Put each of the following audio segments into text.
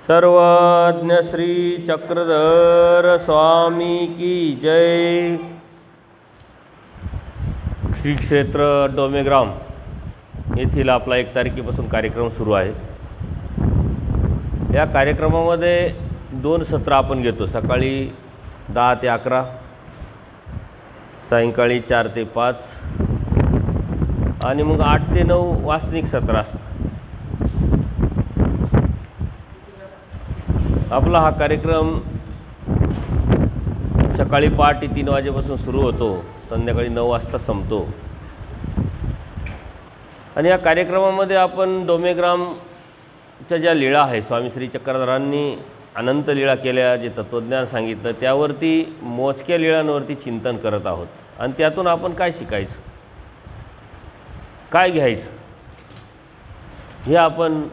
सर्वज्ञ श्री चक्रधर स्वामी की जय। श्री क्षेत्र डोमेग्राम येथील आपला 1 तारखेपासून कार्यक्रम सुरू आहे। या कार्यक्रमामध्ये 2 सत्र आपण घेतो, सकाळी 10 ते 11, सायंकाळी 4 ते 5 आणि मग 8 ते 9 वासनिक सत्र असतं। आपला हा कार्यक्रम सकाळी पहाटे 3 वाजेपासून सुरू होतो, संध्याकाळी 9 वाजता संपतो। आणि या कार्यक्रमामध्ये आपण डोमेग्रामच्या ज्या लीळा आहे, स्वामी श्री चक्रधरांनी अनंत लीळा केल्या, जे तत्त्वज्ञान सांगितलं त्यावरती मोजक्या लीळांवरती चिंतन करत आहोत। आणि त्यातून आपण काय शिकायचं, काय घ्यायचं, हे आपण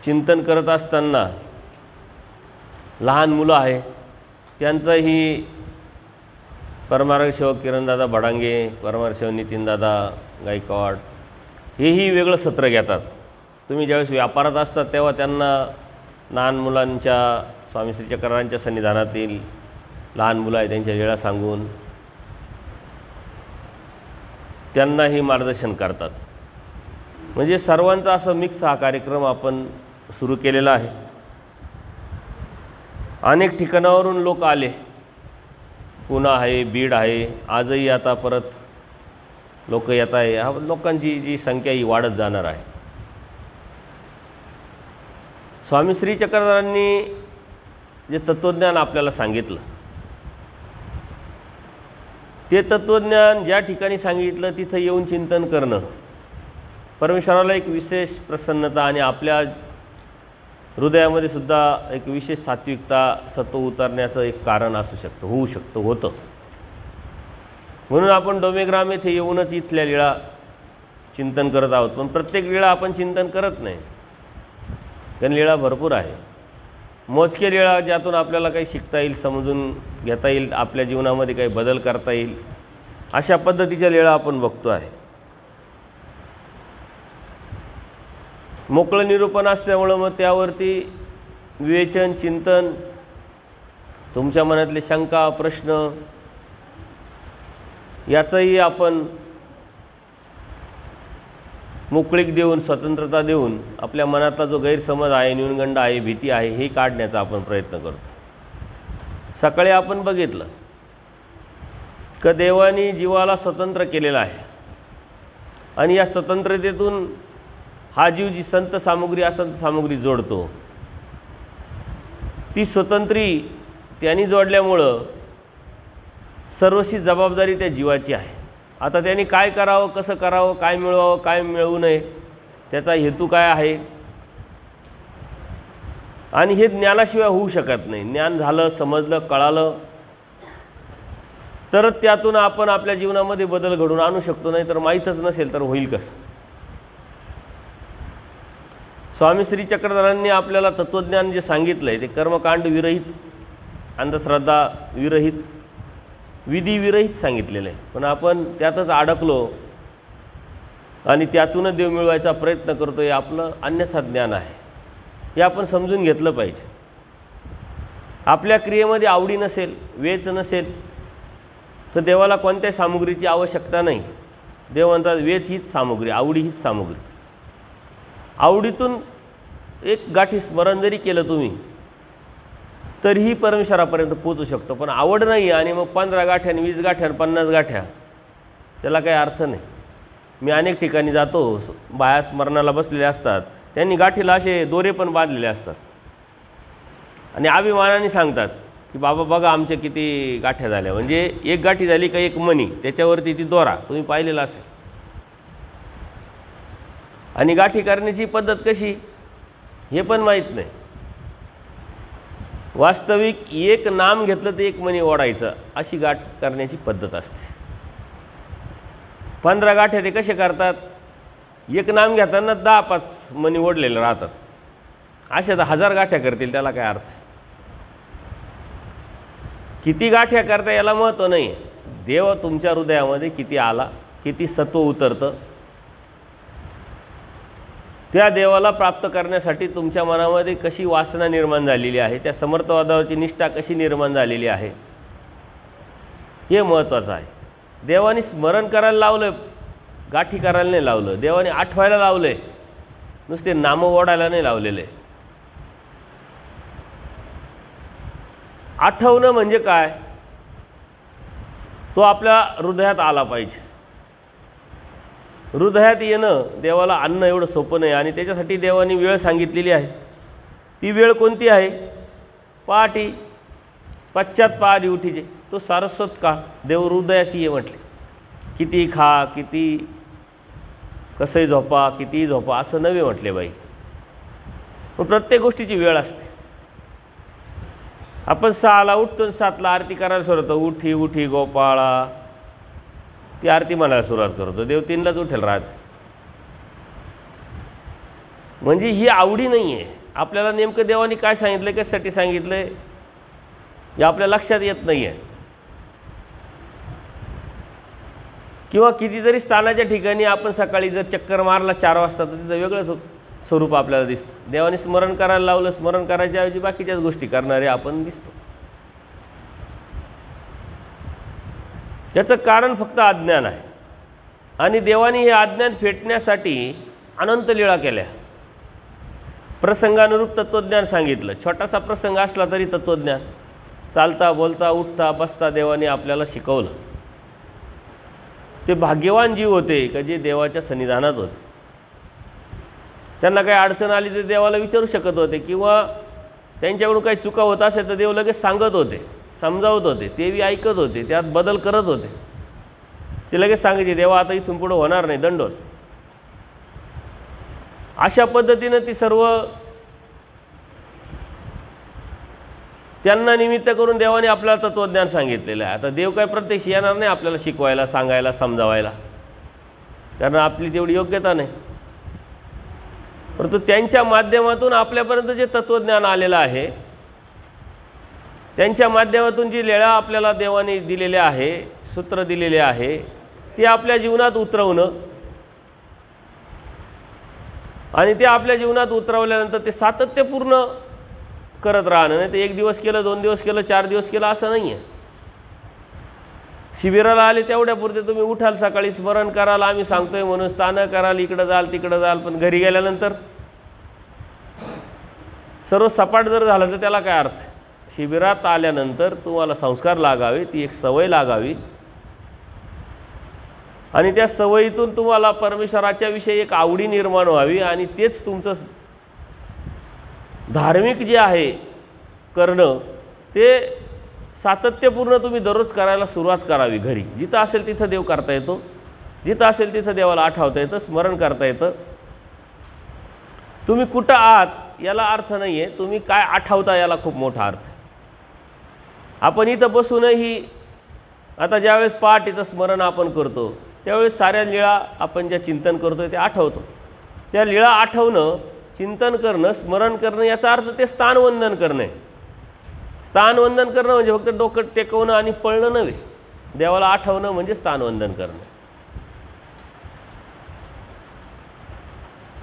चिंतन करत असताना लहान मुलं आहे त्यांचंही परमार्थ सेवक किरणदादा भडांगे, परमार्थ सेवक नितीनदादा गायकवाड हेही वेगळं सत्र घेतात। तुम्ही ज्यावेळेस व्यापारात असतात तेव्हा त्यांना लहान मुलांच्या स्वामी श्री चक्रधरांच्या सन्निधानातील लहान मुलं आहे त्यांच्या लीळा सांगून त्यांनाही मार्गदर्शन करतात। म्हणजे सर्वांचा असं मिक्स हा कार्यक्रम आपण सुरू केलेला आहे। अनेक ठिकाणावरून लोक आले, पुणे आहे, बीड आहे, आजही आता परत लोक येत आहे। लोकांची जी संख्या ही वाढत जाणार आहे। स्वामी श्री चक्रधरांनी जे तत्त्वज्ञान आपल्याला सांगितलं ते तत्त्वज्ञान ज्या ठिकाणी सांगितलं तिथं येऊन चिंतन करणं परमेश्वराला एक विशेष प्रसन्नता आणि आपल्या हृदयामध्ये सुद्धा एक विशेष सात्विकता, सत्व उतरण्याचं एक कारण असू शकतं, होऊ शकतं, होतं। म्हणून आपण डोमेग्राम येथे येऊनच इथल्या लीळा चिंतन करत आहोत। पण प्रत्येक लीळा आपण चिंतन करत नाही, कारण लीळा भरपूर आहे। मोजके लीळा ज्यातून आपल्याला काही शिकता येईल, समजून घेता येईल, आपल्या जीवनामध्ये काही बदल करता येईल, अशा पद्धतीच्या लीळा आपण बघतो आहे। मोकळं निरूपण असल्यामुळं मग त्यावरती विवेचन, चिंतन, तुमच्या मनातले शंका, प्रश्न याचंही आपण मोकळीक देऊन, स्वतंत्रता देऊन आपल्या मनातला जो गैरसमज आहे, न्यूनगंड आहे, भीती आहे, हे काढण्याचा आपण प्रयत्न करतो। सकाळी आपण बघितलं की देवाने जीवाला स्वतंत्र केलेला आहे आणि या स्वतंत्रतेतून हा जीव जी संत सामुग्री, असंत सामुग्री जोडतो, ती स्वतंत्री त्यांनी जोडल्यामुळं सर्वशी जबाबदारी त्या जीवाची आहे। आता त्यांनी काय करावं, कसं करावं, काय मिळवावं, काय मिळवू नये, त्याचा हेतू काय आहे, आणि हे ज्ञानाशिवाय होऊ शकत नाही। ज्ञान झालं, समजलं, कळालं तरच त्यातून आपण आपल्या जीवनामध्ये बदल घडवून आणू शकतो, नाही तर माहीतच नसेल तर होईल कसं। स्वामी श्री चक्रधरांनी आपल्याला तत्त्वज्ञान जे सांगितलं आहे ते कर्मकांड विरहित, अंधश्रद्धा विरहित, विधी विरहित सांगितलेलं आहे। पण आपण त्यातच अडकलो आणि त्यातूनच देव मिळवायचा प्रयत्न करतो, हे आपलं अन्यथा ज्ञान आहे। हे आपण समजून घेतलं पाहिजे। आपल्या क्रियेमध्ये आवडी नसेल, वेच नसेल तर देवाला कोणत्याही सामुग्रीची आवश्यकता नाही। देव म्हणतात वेच हीच सामुग्री, आवडी हीच सामुग्री। आवडीतून एक गाठी स्मरण जरी केलं तुम्ही तरीही परमेश्वरापर्यंत पोचू शकतो। पण आवड नाही आणि मग 15 गाठ्या, 20 गाठ्या, 50 गाठ्या, त्याला काही अर्थ नाही। मी अनेक ठिकाणी जातो, बाया स्मरणाला बसलेले असतात, त्यांनी गाठीला असे दोरे पण बांधलेले असतात आणि अभिमानाने सांगतात की बाबा बघा आमच्या किती गाठ्या झाल्या। म्हणजे एक गाठी झाली का एक मणी, त्याच्यावरती ती दोरा, तुम्ही पाहिलेला असेल। आणि गाठी करण्याची पद्धत कशी हे पण माहीत नाही। वास्तविक एक नाम घेतलं तर एक मणी ओढायचं, अशी गाठ करण्याची पद्धत असते। 15 गाठ्या ते कसे करतात, एक नाम घेताना 10-5 मणी ओढलेले राहतात, अशा तर 1000 गाठ्या करतील, त्याला काय अर्थ आहे। किती गाठ्या करता याला महत्त्व नाही आहे, देव तुमच्या हृदयामध्ये किती आला, किती सत्व उतरतं त्या देवाला प्राप्त करण्यासाठी तुमच्या मनामध्ये कशी वासना निर्माण झालेली आहे, त्या समर्थवादावरची निष्ठा कशी निर्माण झालेली आहे, हे महत्त्वाचं आहे. देवाने स्मरण करायला लावलं, गाठी करायला नाही लावलं. देवाने आठवायला लावलं आहे, नुसते नामं ओढायला नाही लावलेले. आठवणं म्हणजे काय, तो आपल्या हृदयात आला पाहिजे. हृदयात येणं देवाला आणणं एवढं सोपं नाही. आणि त्याच्यासाठी देवाने वेळ सांगितलेली आहे. ती वेळ कोणती आहे? पहाटे पश्चात पहाटे उठीचे, तो सारस्वत काळ. देव हृदयाशी ये म्हटले. किती खा, किती कसंही झोपा, कितीही झोपा असं नव्हे म्हटले बाई. मग प्रत्येक गोष्टीची वेळ असते. आपण 6ला उठतो, 7ला आरती करायला सुरुवात होतो. उठी उठी गोपाळा, ती आरती म्हणायला सुरुवात करतो. देव 3लाच उठेल राहते. म्हणजे ही आवडी नाही आहे. आपल्याला नेमकं देवाने काय सांगितलं, कशासाठी सांगितलं हे आपल्या लक्षात येत नाही आहे. किंवा कितीतरी स्थानाच्या ठिकाणी आपण सकाळी जर चक्कर मारला 4 वाजता, तर तिथं वेगळंच स्वरूप आपल्याला दिसतं. देवाने स्मरण करायला लावलं, स्मरण करायच्या ऐवजी बाकीच्याच गोष्टी करणारे आपण दिसतो. याचं कारण फक्त अज्ञान आहे. आणि देवाने हे अज्ञान फेटण्यासाठी अनंत लीळा केल्या. प्रसंगानुरूप तत्त्वज्ञान सांगितलं. छोटासा प्रसंग असला तरी तत्त्वज्ञान, चालता बोलता उठता बसता देवाने आपल्याला शिकवलं. ते भाग्यवान जीव होते का जे देवाच्या सन्निधानात होते. त्यांना काही अडचण आली तर देवाला विचारू शकत होते, किंवा त्यांच्याकडून काही चुका होत असेल तर देव लगेच सांगत होते, समजावत होते. तेही ऐकत होते, त्यात बदल करत होते. ते लगेच सांगायचे, देवा आता इथून पुढं होणार नाही, दंडोत. अशा पद्धतीनं ती सर्व त्यांना निमित्त करून देवाने आपल्याला तत्त्वज्ञान सांगितलेलं आहे. आता देव काय प्रत्यक्ष येणार नाही आपल्याला शिकवायला, सांगायला, समजावायला, कारण आपली तेवढी योग्यता नाही. परंतु त्यांच्या माध्यमातून आपल्यापर्यंत जे तत्त्वज्ञान आलेलं आहे, त्यांच्या माध्यमातून जी लीळा आपल्याला देवाने दिलेले आहे, सूत्र दिलेले आहे, ते आपल्या जीवनात उतरवणं. आणि ते आपल्या जीवनात उतरवल्यानंतर ते सातत्यपूर्ण करत राहणं. नाही तर 1 दिवस केलं, 2 दिवस केलं, 4 दिवस केलं असं नाही आहे. शिबिराला आले तेवढ्यापुरते तुम्ही उठाल, सकाळी स्मरण कराल, आम्ही सांगतोय म्हणून स्थानं कराल, इकडं जाल तिकडं जाल, पण घरी गेल्यानंतर सर्व सपाट जर झालं तर त्याला काय अर्थ आहे? शिबिरात आल्यानंतर तुम्हाला संस्कार लागावे, ती एक सवय लागावी, आणि त्या सवयीतून तुम्हाला परमेश्वराच्या विषयी एक आवडी निर्माण व्हावी, आणि तेच तुमचं धार्मिक जे आहे करणं, ते सातत्यपूर्ण तुम्ही दररोज करायला सुरुवात करावी. घरी जिथं असेल तिथं देव करता येतो, जिथं असेल तिथं देवाला आठवता येतं, स्मरण करता येतं. तुम्ही कुठं आहात याला अर्थ नाही आहे, तुम्ही काय आठवता याला खूप मोठा अर्थ आहे. आपण इथं बसूनही आता ज्यावेळेस पहाटेचं स्मरण आपण करतो त्यावेळेस साऱ्या लीळा आपण ज्या चिंतन करतो ते आठवतो. त्या लीळा आठवणं, चिंतन करणं, स्मरण करणं याचा अर्थ ते स्थानवंदन करणे. स्थानवंदन करणं म्हणजे फक्त डोकं टेकवणं आणि पळणं नव्हे. देवाला आठवणं म्हणजे स्थानवंदन करणं.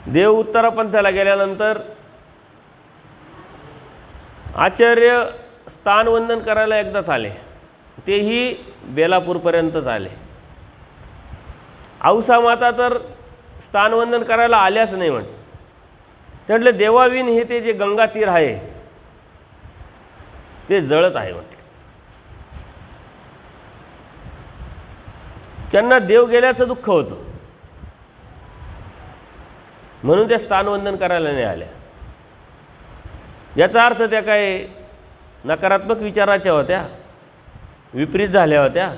देव उत्तरापंथाला गेल्यानंतर आचार्य स्थानवंदन करायला एकदाच आले, तेही बेलापूरपर्यंतच आले. औसा माता तर स्थानवंदन करायला आल्याच नाही म्हण. म्हटलं देवाविन हे ते जे गंगा तीर आहे ते जळत आहे म्हटलं. त्यांना देव गेल्याचं दुःख होतं, म्हणून त्या स्थानवंदन करायला नाही आल्या. याचा अर्थ त्या काय नकारात्मक विचाराच्या होत्या, विपरीत झाल्या होत्या,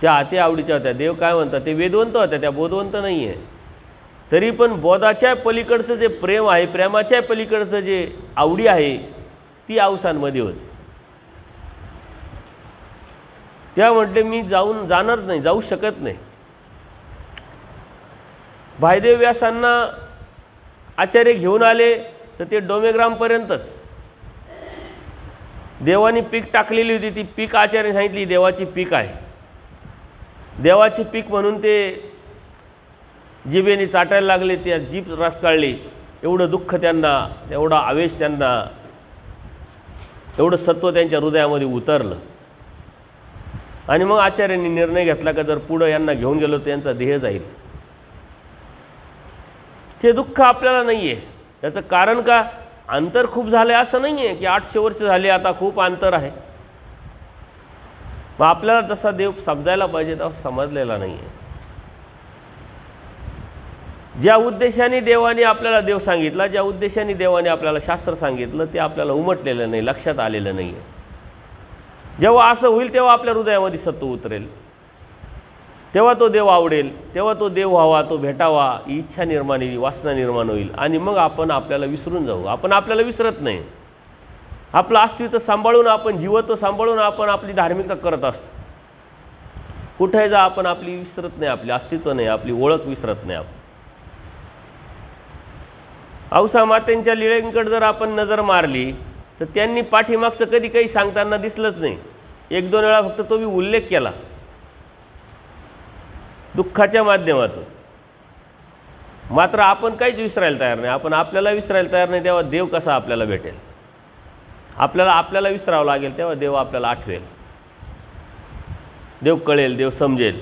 त्या अति आवडीच्या होत्या. देव काय म्हणतात, ते वेदवंत होत्या, त्या बोधवंत नाही आहे. तरी पण बोधाच्या पलीकडचं जे प्रेम आहे, प्रेमाच्या पलीकडचं जे आवडी आहे ती औसांमध्ये होती. त्या म्हटले मी जाणार नाही, जाऊ शकत नाही. भाईदेव व्यासांना आचार्य घेऊन आले तर ते डोमेग्रामपर्यंतच. देवानी पीक टाकलेली होती, ती पीक आचार्याने सांगितली देवाची पीक आहे. देवाची पीक म्हणून ते जिभेने चाटायला लागले, त्या जीभ रक्ताळली, एवढं दुःख त्यांना, एवढा आवेश त्यांना, एवढं सत्व त्यांच्या हृदयामध्ये उतरलं. आणि मग आचार्यांनी निर्णय घेतला का जर पुढं यांना घेऊन गेलो तर यांचा देह जाईल. ते दुःख आपल्याला नाही आहे. त्याचं कारण का, अंतर खूप झालं आहे असं नाही आहे की 800 वर्ष झाले आता खूप अंतर आहे. मग आपल्याला जसा देव समजायला पाहिजे तसा समजलेला नाही आहे. ज्या उद्देशाने देवाने आपल्याला देव सांगितला, ज्या उद्देशाने देवाने आपल्याला शास्त्र सांगितलं ते आपल्याला उमटलेलं नाही, लक्षात आलेलं नाही आहे. जेव्हा असं होईल तेव्हा आपल्या हृदयामध्ये सत्व उतरेल, तेव्हा तो देव आवडेल, तेव्हा तो देव व्हावा, तो भेटावा, ही इच्छा निर्माण होईल, वासना निर्माण होईल. आणि मग आपण आपल्याला विसरून जाऊ. आपण आपल्याला विसरत नाही. आपलं अस्तित्व सांभाळून, आपण जीवत्व सांभाळून आपण आपली धार्मिकता करत असतो. कुठे जा आपण आपली विसरत नाही, आपले अस्तित्व नाही, आपली ओळख विसरत नाही आपण. औसा मातेंच्या लीळेंकडे जर आपण नजर मारली तर त्यांनी पाठीमागचं कधी काही सांगताना दिसलंच नाही. 1-2 वेळा फक्त तो मी उल्लेख केला दुःखाच्या माध्यमातून. मात्र आपण काहीच विसरायला तयार नाही. आपण आपल्याला विसरायला तयार नाही, तेव्हा देव कसा आपल्याला भेटेल. आपल्याला विसरावं लागेल तेव्हा देव आपल्याला आठवेल, देव कळेल, देव समजेल.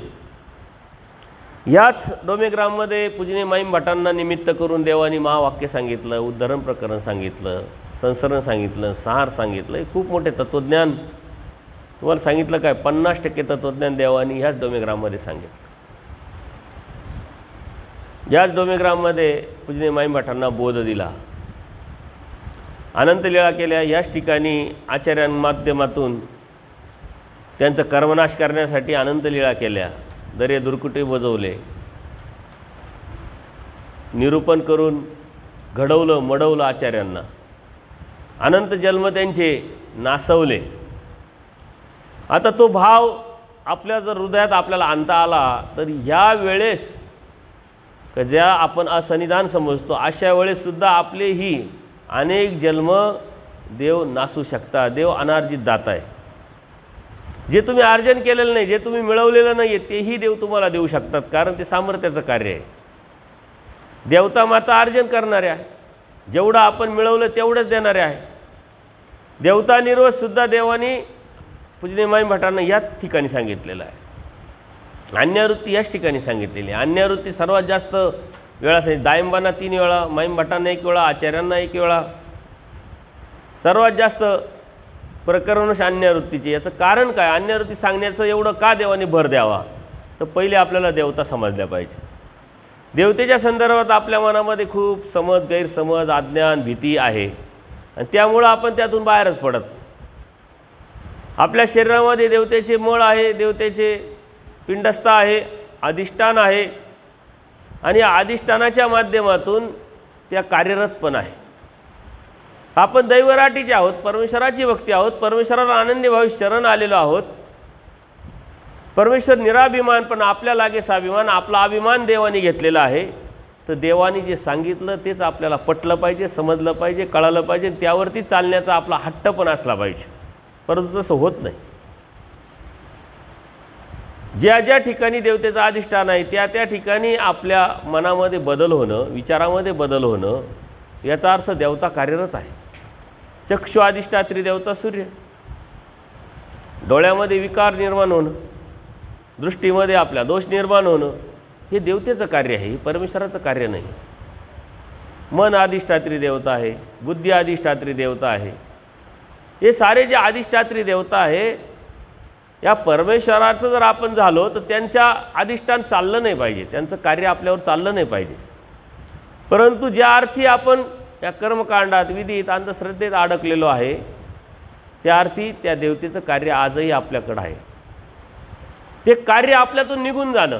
ह्याच डोमेग्राममध्ये पूजनीय माईम भटांना निमित्त करून देवानी महावाक्य सांगितलं, उद्धरण प्रकरण सांगितलं, संसरण सांगितलं, सार सांगितलं. हे खूप मोठे तत्त्वज्ञान तुम्हाला सांगितलं. काय 50% तत्त्वज्ञान देवानी ह्याच डोमेग्राममध्ये सांगितलं. याच डोमेग्राममध्ये पूजनीय माईम भटांना बोध दिला, अनंत लीळा केल्या. याच ठिकाणी आचार्यांमाध्यमातून त्यांचा कर्मनाश करण्यासाठी अनंत लीळा केल्या, दर्या दुर्कुटे बजवले, निरूपण करून घडवलं मडवलं आचार्यांना, अनंत जन्म त्यांचे नासवले. आता तो भाव आपल्या जर हृदयात आपल्याला आणता आला तर ह्या वेळेस ज्या आपण असंनिधान समजतो अशा वेळेससुद्धा आपलेही अनेक जन्म देव नासू शकता. देव अनार्जित दाता आहे. जे तुम्ही अर्जन केलेलं नाही, जे तुम्ही मिळवलेलं नाही आहे तेही देव तुम्हाला देऊ शकतात, कारण ते सामर्थ्याचं कार्य आहे. देवता माता अर्जन करणारे आहे, जेवढं आपण मिळवलं तेवढंच देणारे आहे. देवता निर्वसुद्धा देवानी पूजनीय माईम भटांना याच ठिकाणी सांगितलेलं आहे. अन्यवृत्ती याच ठिकाणी सांगितलेली आहे. अन्यवृत्ती सर्वात जास्त वेळा सांगितली. दायंबांना 3 वेळा, माईम भटांना 1 वेळा, आचार्यांना 1 वेळा. सर्वात जास्त प्रकरणच अन्यवृत्तीचे. याचं कारण काय, अन्यवृत्ती सांगण्याचं एवढं का देवाने भर द्यावा, तर पहिले आपल्याला देवता समजल्या पाहिजे. देवतेच्या संदर्भात आपल्या मनामध्ये खूप समज, गैरसमज, अज्ञान, भीती आहे आणि त्यामुळं आपण त्यातून बाहेरच पडत नाही. आपल्या शरीरामध्ये देवतेचे मळ आहे, देवतेचे पिंडस्थ आहे, अधिष्ठान आहे आणि या अधिष्ठानाच्या माध्यमातून त्या कार्यरत पण आहे. आपण दैवराटीचे आहोत, परमेश्वराची भक्ती आहोत, परमेश्वराला आनंदी भावी शरण आलेलो आहोत. परमेश्वर निराभिमान पण आपल्या लागे स्वाभिमान, आपला अभिमान देवाने घेतलेला आहे. तर देवाने जे सांगितलं तेच आपल्याला पटलं पाहिजे, समजलं पाहिजे, कळालं पाहिजे, त्यावरती चालण्याचा आपला हट्ट पण असला पाहिजे. परंतु तसं होत नाही. ज्या ज्या ठिकाणी देवतेचं अधिष्ठान आहे त्या त्या ठिकाणी आपल्या मनामध्ये बदल होणं, विचारामध्ये बदल होणं, याचा अर्थ देवता कार्यरत आहे. चक्षु अधिष्ठात्री देवता सूर्य, डोळ्यामध्ये विकार निर्माण होणं, दृष्टीमध्ये आपल्या दोष निर्माण होणं, हे देवतेचं कार्य आहे, हे परमेश्वराचं कार्य नाही. मन अधिष्ठात्री देवता आहे, बुद्धी अधिष्ठात्री देवता आहे. हे सारे जे अधिष्ठात्री देवता आहे या परमेश्वराचं जर आपण झालो तर त्यांच्या अधिष्ठान चाललं नाही पाहिजे, त्यांचं कार्य आपल्यावर चाललं नाही पाहिजे. परंतु ज्या अर्थी आपण या कर्मकांडात, विधीत, अंधश्रद्धेत अडकलेलो आहे त्या अर्थी त्या देवतेचं कार्य आजही आपल्याकडं आहे. ते कार्य आपल्यातून निघून जाणं,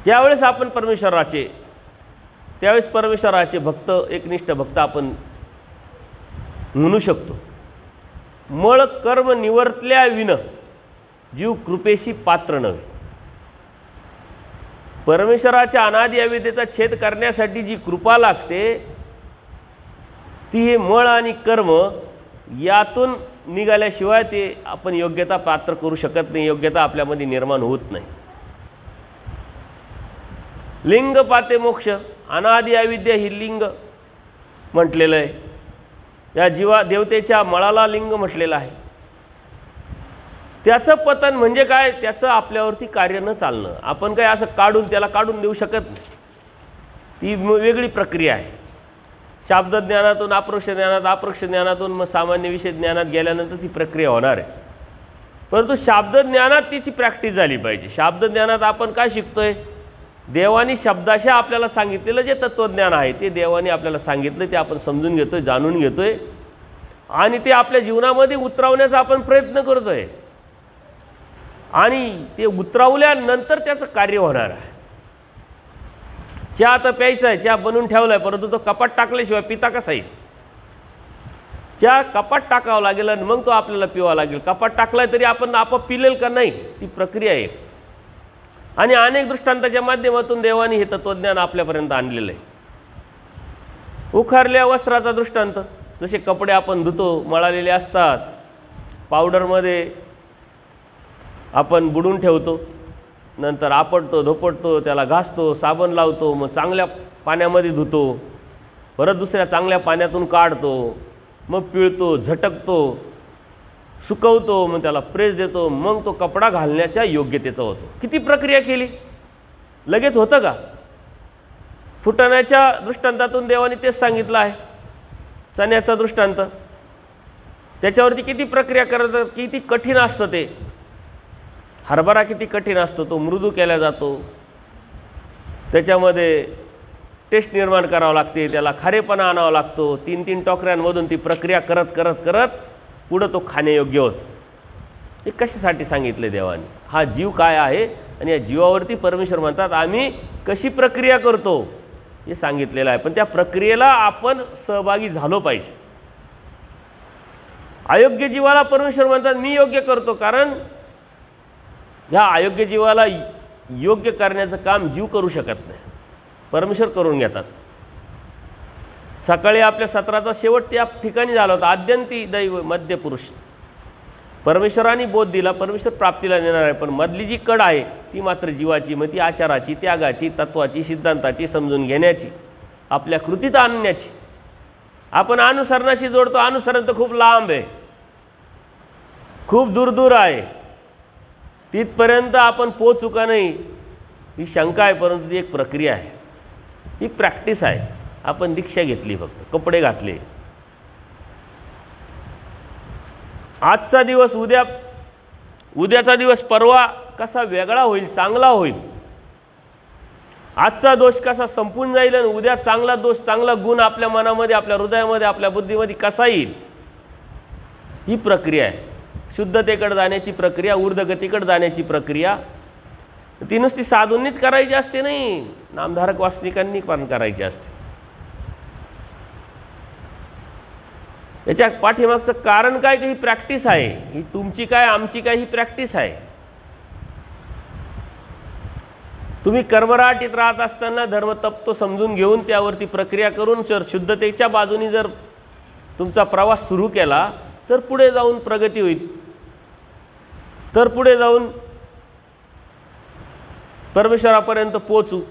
त्यावेळेस आपण परमेश्वराचे भक्त, एकनिष्ठ भक्त आपण म्हणू शकतो. मळ कर्म निवर्तल्या विन जीव कृपेशी पात्र नव्हे. परमेश्वराच्या अनादि अविद्येचा छेद करण्यासाठी जी कृपा लागते ती हे मळ आणि कर्म यातून निघाल्याशिवाय ते आपण योग्यता पात्र करू शकत नाही, योग्यता आपल्यामध्ये निर्माण होत नाही. लिंग पाते मोक्ष, अनादि अविद्या ही लिंग म्हटलेलं आहे. या जीवा देवतेच्या मळाला लिंग म्हटलेलं आहे. त्याचं पतन म्हणजे काय? त्याचं आपल्यावरती कार्य न चालणं. आपण काय असं त्याला काढून देऊ शकत नाही. ती वेगळी प्रक्रिया आहे. शाब्दज्ञानातून अप्रोक्ष ज्ञानात, अप्रोक्ष ज्ञानातून मग सामान्य विषय ज्ञानात गेल्यानंतर ती प्रक्रिया होणार आहे. परंतु शाब्दज्ञानात तिची प्रॅक्टिस झाली पाहिजे. शाब्दज्ञानात आपण काय शिकतोय? देवानी शब्दाशा आपल्याला सांगितलेलं जे तत्त्वज्ञान आहे ते देवानी आपल्याला सांगितलं, ते आपण समजून घेतोय, जाणून घेतोय आणि ते आपल्या जीवनामध्ये उतरवण्याचा आपण प्रयत्न करतोय. आणि ते उतरवल्यानंतर त्याचं कार्य होणार आहे. चहा आता प्यायचा आहे, चहा बनवून ठेवला आहे, परंतु तो कपाट टाकल्याशिवाय पिता कसा येईल? चहा कपाट टाकावं लागेल आणि मग तो आपल्याला पिवा लागेल. कपाट टाकलाय तरी आपण आपोआप पिलेल का? नाही. ती प्रक्रिया आहे. आणि अनेक दृष्टांताच्या माध्यमातून देवानी हे तत्त्वज्ञान आपल्यापर्यंत आणलेलं आहे. उखारल्या वस्त्राचा दृष्टांत, जसे कपडे आपण धुतो, मळालेले असतात, पावडरमध्ये आपण बुडून ठेवतो, नंतर आपटतो, धोपटतो, त्याला घासतो, साबण लावतो, मग चांगल्या पाण्यामध्ये धुतो, परत दुसऱ्या चांगल्या पाण्यातून काढतो, मग पिळतो, झटकतो, सुकवतो, मग त्याला प्रेस देतो, मग तो कपडा घालण्याच्या योग्यतेचा होतो. किती प्रक्रिया केली? लगेच होतं का? फुटाण्याच्या दृष्टांतातून देवाने तेच सांगितलं आहे. चण्याचा दृष्टांत, त्याच्यावरती किती प्रक्रिया करतात, किती कठीण असतं ते. हरभरा किती कठीण असतो, तो मृदू केला जातो, त्याच्यामध्ये टेस्ट निर्माण करावं लागते, त्याला खारेपणा आणावा लागतो. 3-3 टोकऱ्यांमधून ती प्रक्रिया करत करत करत पुढं तो खाण्यायोग्य होतो. हे कशासाठी सांगितले देवाने? हा जीव काय आहे आणि या जीवावरती परमेश्वर म्हणतात आम्ही कशी प्रक्रिया करतो हे सांगितलेलं आहे. पण त्या प्रक्रियेला आपण सहभागी झालो पाहिजे. अयोग्य जीवाला परमेश्वर म्हणतात मी योग्य करतो, कारण ह्या अयोग्य जीवाला योग्य करण्याचं काम जीव करू शकत नाही, परमेश्वर करून घेतात. सकाळी आपल्या सत्राचा शेवट त्या ठिकाणी झाला होता. आद्यंती दैव मध्य पुरुष, परमेश्वराने बोध दिला, परमेश्वर प्राप्तीला नेणार आहे. पण मधली जी कड आहे ती मात्र जीवाची, मग ती आचाराची, त्यागाची, तत्वाची, सिद्धांताची, समजून घेण्याची, आपल्या कृतीत आणण्याची. आपण अनुसरणाशी जोडतो, अनुसरण तर खूप लांब आहे, खूप दूर आहे, तिथपर्यंत आपण पोचू का नाही ही शंका आहे. परंतु ती एक प्रक्रिया आहे, ही प्रॅक्टिस आहे. आपण दीक्षा घेतली, फक्त कपडे घातले. आजचा दिवस उद्याचा दिवस परवा कसा वेगळा होईल, चांगला होईल. आजचा दोष कसा संपून जाईल आणि उद्या चांगला दोष, चांगला गुण आपल्या मनामध्ये, आपल्या हृदयामध्ये, आपल्या बुद्धीमध्ये कसा येईल, ही प्रक्रिया आहे. शुद्धतेकडे जाण्याची प्रक्रिया, ऊर्ध्वगतीकडे जाण्याची प्रक्रिया ती नुसती साधूंनीच करायची असते नाही, नामधारक वासनिकांनी पण करायची असते. याच्या पाठीमागचं कारण काय? की ही प्रॅक्टिस आहे. ही तुमची काय, आमची काय, ही प्रॅक्टिस आहे. तुम्ही कर्मराटीत राहत असताना धर्म तप तो समजून घेऊन त्यावरती प्रक्रिया करून जर शुद्धतेच्या बाजूनी जर तुमचा प्रवास सुरू केला तर पुढे जाऊन प्रगती होईल, तर पुढे जाऊन परमेश्वरापर्यंत पोचू.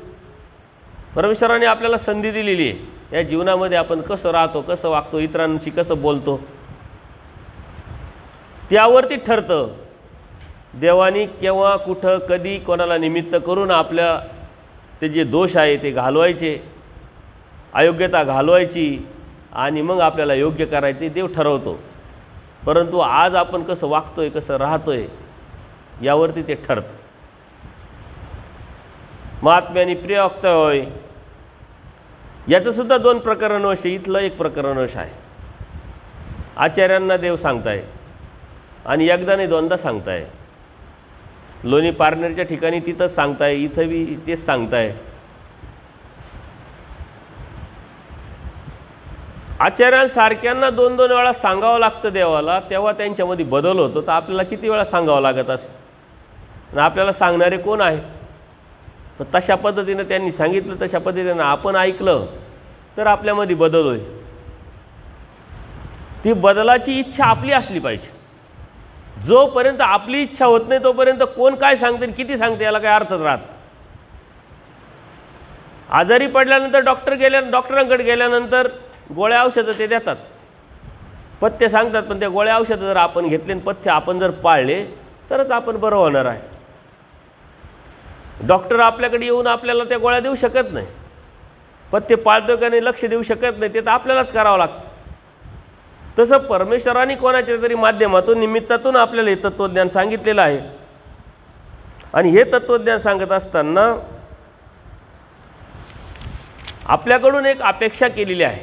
परमेश्वराने आपल्याला संधी दिलेली आहे. या जीवनामध्ये आपण कसं राहतो, कसं वागतो, इतरांशी कसं बोलतो, त्यावरती ठरतं. देवानी केव्हा, कुठं, कधी, कोणाला निमित्त करून आपल्या ते जे दोष आहे ते घालवायचे, अयोग्यता घालवायची आणि मग आपल्याला योग्य करायचे देव ठरवतो. परंतु आज आपण कसं वागतोय, कसं राहतोय यावरती ते ठरतं. महात्म्याने प्रिय वक्ता होय, याचंसुद्धा 2 प्रकरणवश आहे. इथलं एक प्रकरणवश आहे. आचार्यांना देव सांगताय आणि एकदा नाही 2दा सांगताय. लोणी पारनेरच्या ठिकाणी तिथंच सांगताय, इथं बी तेच सांगताय. आचार्यांसारख्यांना 2-2 वेळा सांगावं लागतं देवाला, तेव्हा त्यांच्यामध्ये बदल होतो. तर आपल्याला किती वेळा सांगावं लागत असं? आणि आपल्याला सांगणारे कोण आहे? तर तशा पद्धतीनं त्यांनी सांगितलं, तशा पद्धतीनं आपण ऐकलं तर आपल्यामध्ये बदल होईल. ती बदलाची इच्छा आपली असली पाहिजे. जोपर्यंत आपली इच्छा होत नाही तोपर्यंत कोण काय सांगते, किती सांगते, याला काय अर्थच राहत. आजारी पडल्यानंतर डॉक्टरांकडे गेल्यानंतर गोळ्या औषधं ते देतात, पथ्य सांगतात, पण त्या गोळ्या औषधं जर आपण घेतले आणि पथ्य आपण जर पाळले तरच आपण बरं होणार आहे. डॉक्टर आपल्याकडे येऊन आपल्याला त्या गोळ्या देऊ शकत नाही, पथ्य पाळतो का नाही लक्ष देऊ शकत नाही, ते तर आपल्यालाच करावं लागतं. तसं परमेश्वराने कोणाच्या तरी माध्यमातून निमित्तातून आपल्याला हे तत्त्वज्ञान सांगितलेलं आहे. आणि हे तत्त्वज्ञान सांगत असताना आपल्याकडून एक अपेक्षा केलेली आहे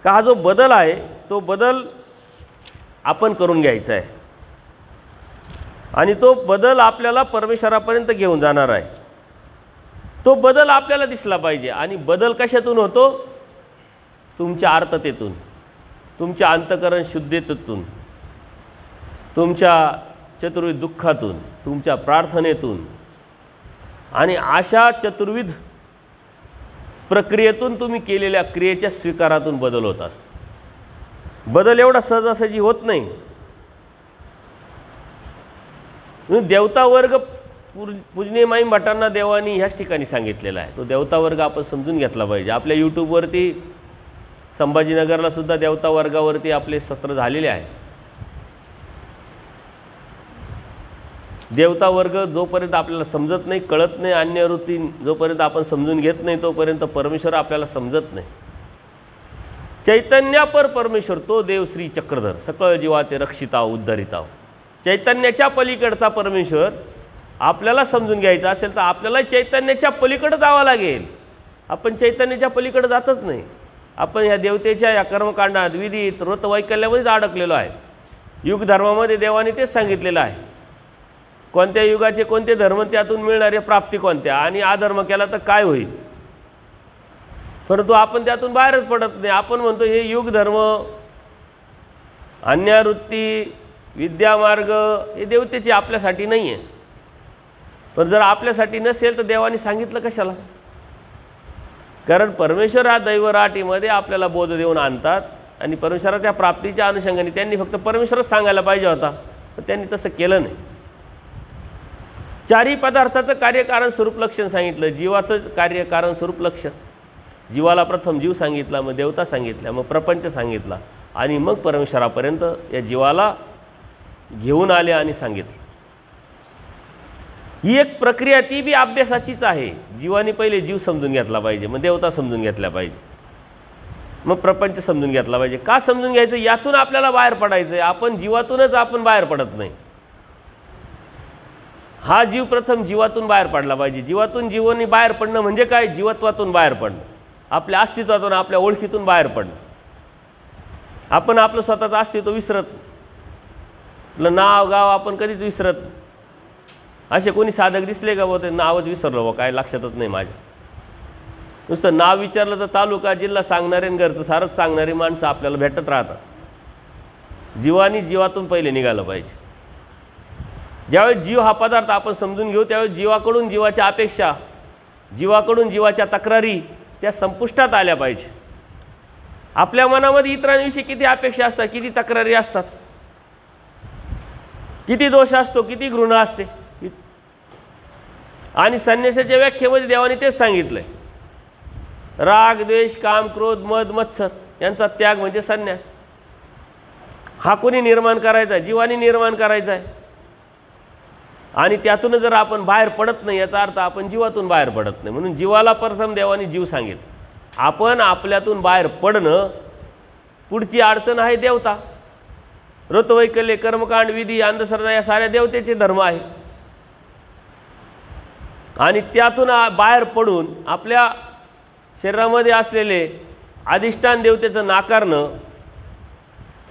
का हा जो बदल आहे तो बदल आपण करून घ्यायचा आहे आणि तो बदल आपल्याला परमेश्वरापर्यंत घेऊन जाणार आहे. तो बदल आपल्याला दिसला पाहिजे. आणि बदल कशातून होतो? तुमच्या आर्ततेतून, तुमच्या अंतःकरण शुद्धतेतून, तुमच्या चतुर्विध दुःखातून, तुमच्या प्रार्थनेतून आणि अशा चतुर्विध प्रक्रियेतून तुम्ही केलेल्या क्रियेच्या स्वीकारातून बदल होत असतो. बदल एवढा सहजासहजी होत नाही. म्हणून देवता वर्ग पूजनीय माईम भटांना देवानी ह्याच ठिकाणी सांगितलेला आहे. तो देवता वर्ग आपण समजून घेतला पाहिजे. आपल्या यूट्यूबवरती संभाजीनगरला सुद्धा देवता वर्गावरती आपले सत्र झालेले आहे. देवता वर्ग जोपर्यंत आपल्याला समजत नाही, कळत नाही, अन्य वृत्ती जोपर्यंत आपण समजून घेत नाही तोपर्यंत परमेश्वर आपल्याला समजत नाही. चैतन्यापर परमेश्वर तो देव श्री चक्रधर सकळ जीवा ते रक्षिताव उद्धरिताव. चैतन्याच्या पलीकडचा परमेश्वर आपल्याला समजून घ्यायचा असेल तर आपल्याला चैतन्याच्या पलीकडे जावं लागेल. आपण चैतन्याच्या पलीकडे जातच नाही. आपण ह्या देवतेच्या या कर्मकांडात विधीत व्रतवैकल्यामध्येच अडकलेलो आहे. युग धर्मामध्ये देवाने तेच सांगितलेलं आहे. कोणत्या युगाचे कोणते धर्म, त्यातून मिळणारे प्राप्ती कोणत्या, आणि अधर्म केला तर काय होईल. परंतु आपण त्यातून बाहेरच पडत नाही. आपण म्हणतो हे युग धर्म, अन्यवृत्ती, विद्यामार्ग हे देवतेचे आपल्यासाठी नाही आहे. पण जर आपल्यासाठी नसेल तर देवाने सांगितलं कशाला? कारण परमेश्वर हा दैवराटीमध्ये आपल्याला बोध देऊन आणतात आणि परमेश्वराच्या प्राप्तीच्या अनुषंगाने त्यांनी फक्त परमेश्वरच सांगायला पाहिजे होता, पण त्यांनी तसं केलं नाही. चारही पदार्थाचं कार्यकारण स्वरूप लक्षण सांगितलं. जीवाचं कार्यकारण स्वरूप लक्षण, जीवाला प्रथम जीव सांगितला, मग देवता सांगितल्या, मग प्रपंच सांगितला आणि मग परमेश्वरापर्यंत या जीवाला घेऊन आले आणि सांगितलं. ही एक प्रक्रिया ती बी अभ्यासाचीच आहे. जीवाने पहिले जीव समजून घेतला पाहिजे, मग देवता समजून घेतल्या पाहिजे, मग प्रपंच समजून घेतला पाहिजे. का समजून घ्यायचं? यातून आपल्याला बाहेर पडायचं आहे. आपण जीवातूनच आपण बाहेर पडत नाही. हा जीव प्रथम जीवातून बाहेर पडला पाहिजे. जीवातून जीवाने बाहेर पडणं म्हणजे काय? जीवत्वातून बाहेर पडणं, आपल्या अस्तित्वातून, आपल्या ओळखीतून बाहेर पडणं. आपण आपलं स्वतःचं अस्तित्व विसरत नाही. आपलं नाव गाव आपण कधीच विसरत नाही. असे कोणी साधक दिसले का बघ ते नावच विसरलो बा, काय लक्षातच नाही माझ्या. नुसतं नाव विचारलं तर तालुका जिल्हा सांगणारे आणि घरचं सारंच सांगणारी माणसं आपल्याला भेटत राहतात. जीवानी जीवातून पहिले निघालं पाहिजे. ज्यावेळेस जीव हा पदार्थ आपण समजून घेऊ त्यावेळेस जीवाकडून जीवाच्या अपेक्षा, जीवाकडून जीवाच्या तक्रारी त्या संपुष्टात आल्या पाहिजे. आपल्या मनामध्ये इतरांविषयी किती अपेक्षा असतात, किती तक्रारी असतात, किती दोष असतो, किती घृणा असते. आणि संन्यासाच्या व्याख्येमध्ये देवाने तेच सांगितलंय, राग द्वेष काम क्रोध मद मत्सर यांचा त्याग म्हणजे संन्यास. हा कोणी निर्माण करायचा आहे? जीवाने निर्माण करायचा आहे. आणि त्यातून जर आपण बाहेर पडत नाही याचा अर्थ आपण जीवातून बाहेर पडत नाही. म्हणून जीवाला प्रथम देवाने जीव सांगितलं. आपण आपल्यातून बाहेर पडणं, पुढची अडचण आहे देवता. ऋतवैकल्य, कर्मकांड, विधी, अंधश्रद्धा या साऱ्या देवतेचे धर्म आहे. आणि त्यातून बाहेर पडून आपल्या शरीरामध्ये असलेले अधिष्ठान देवतेचं नाकारणं,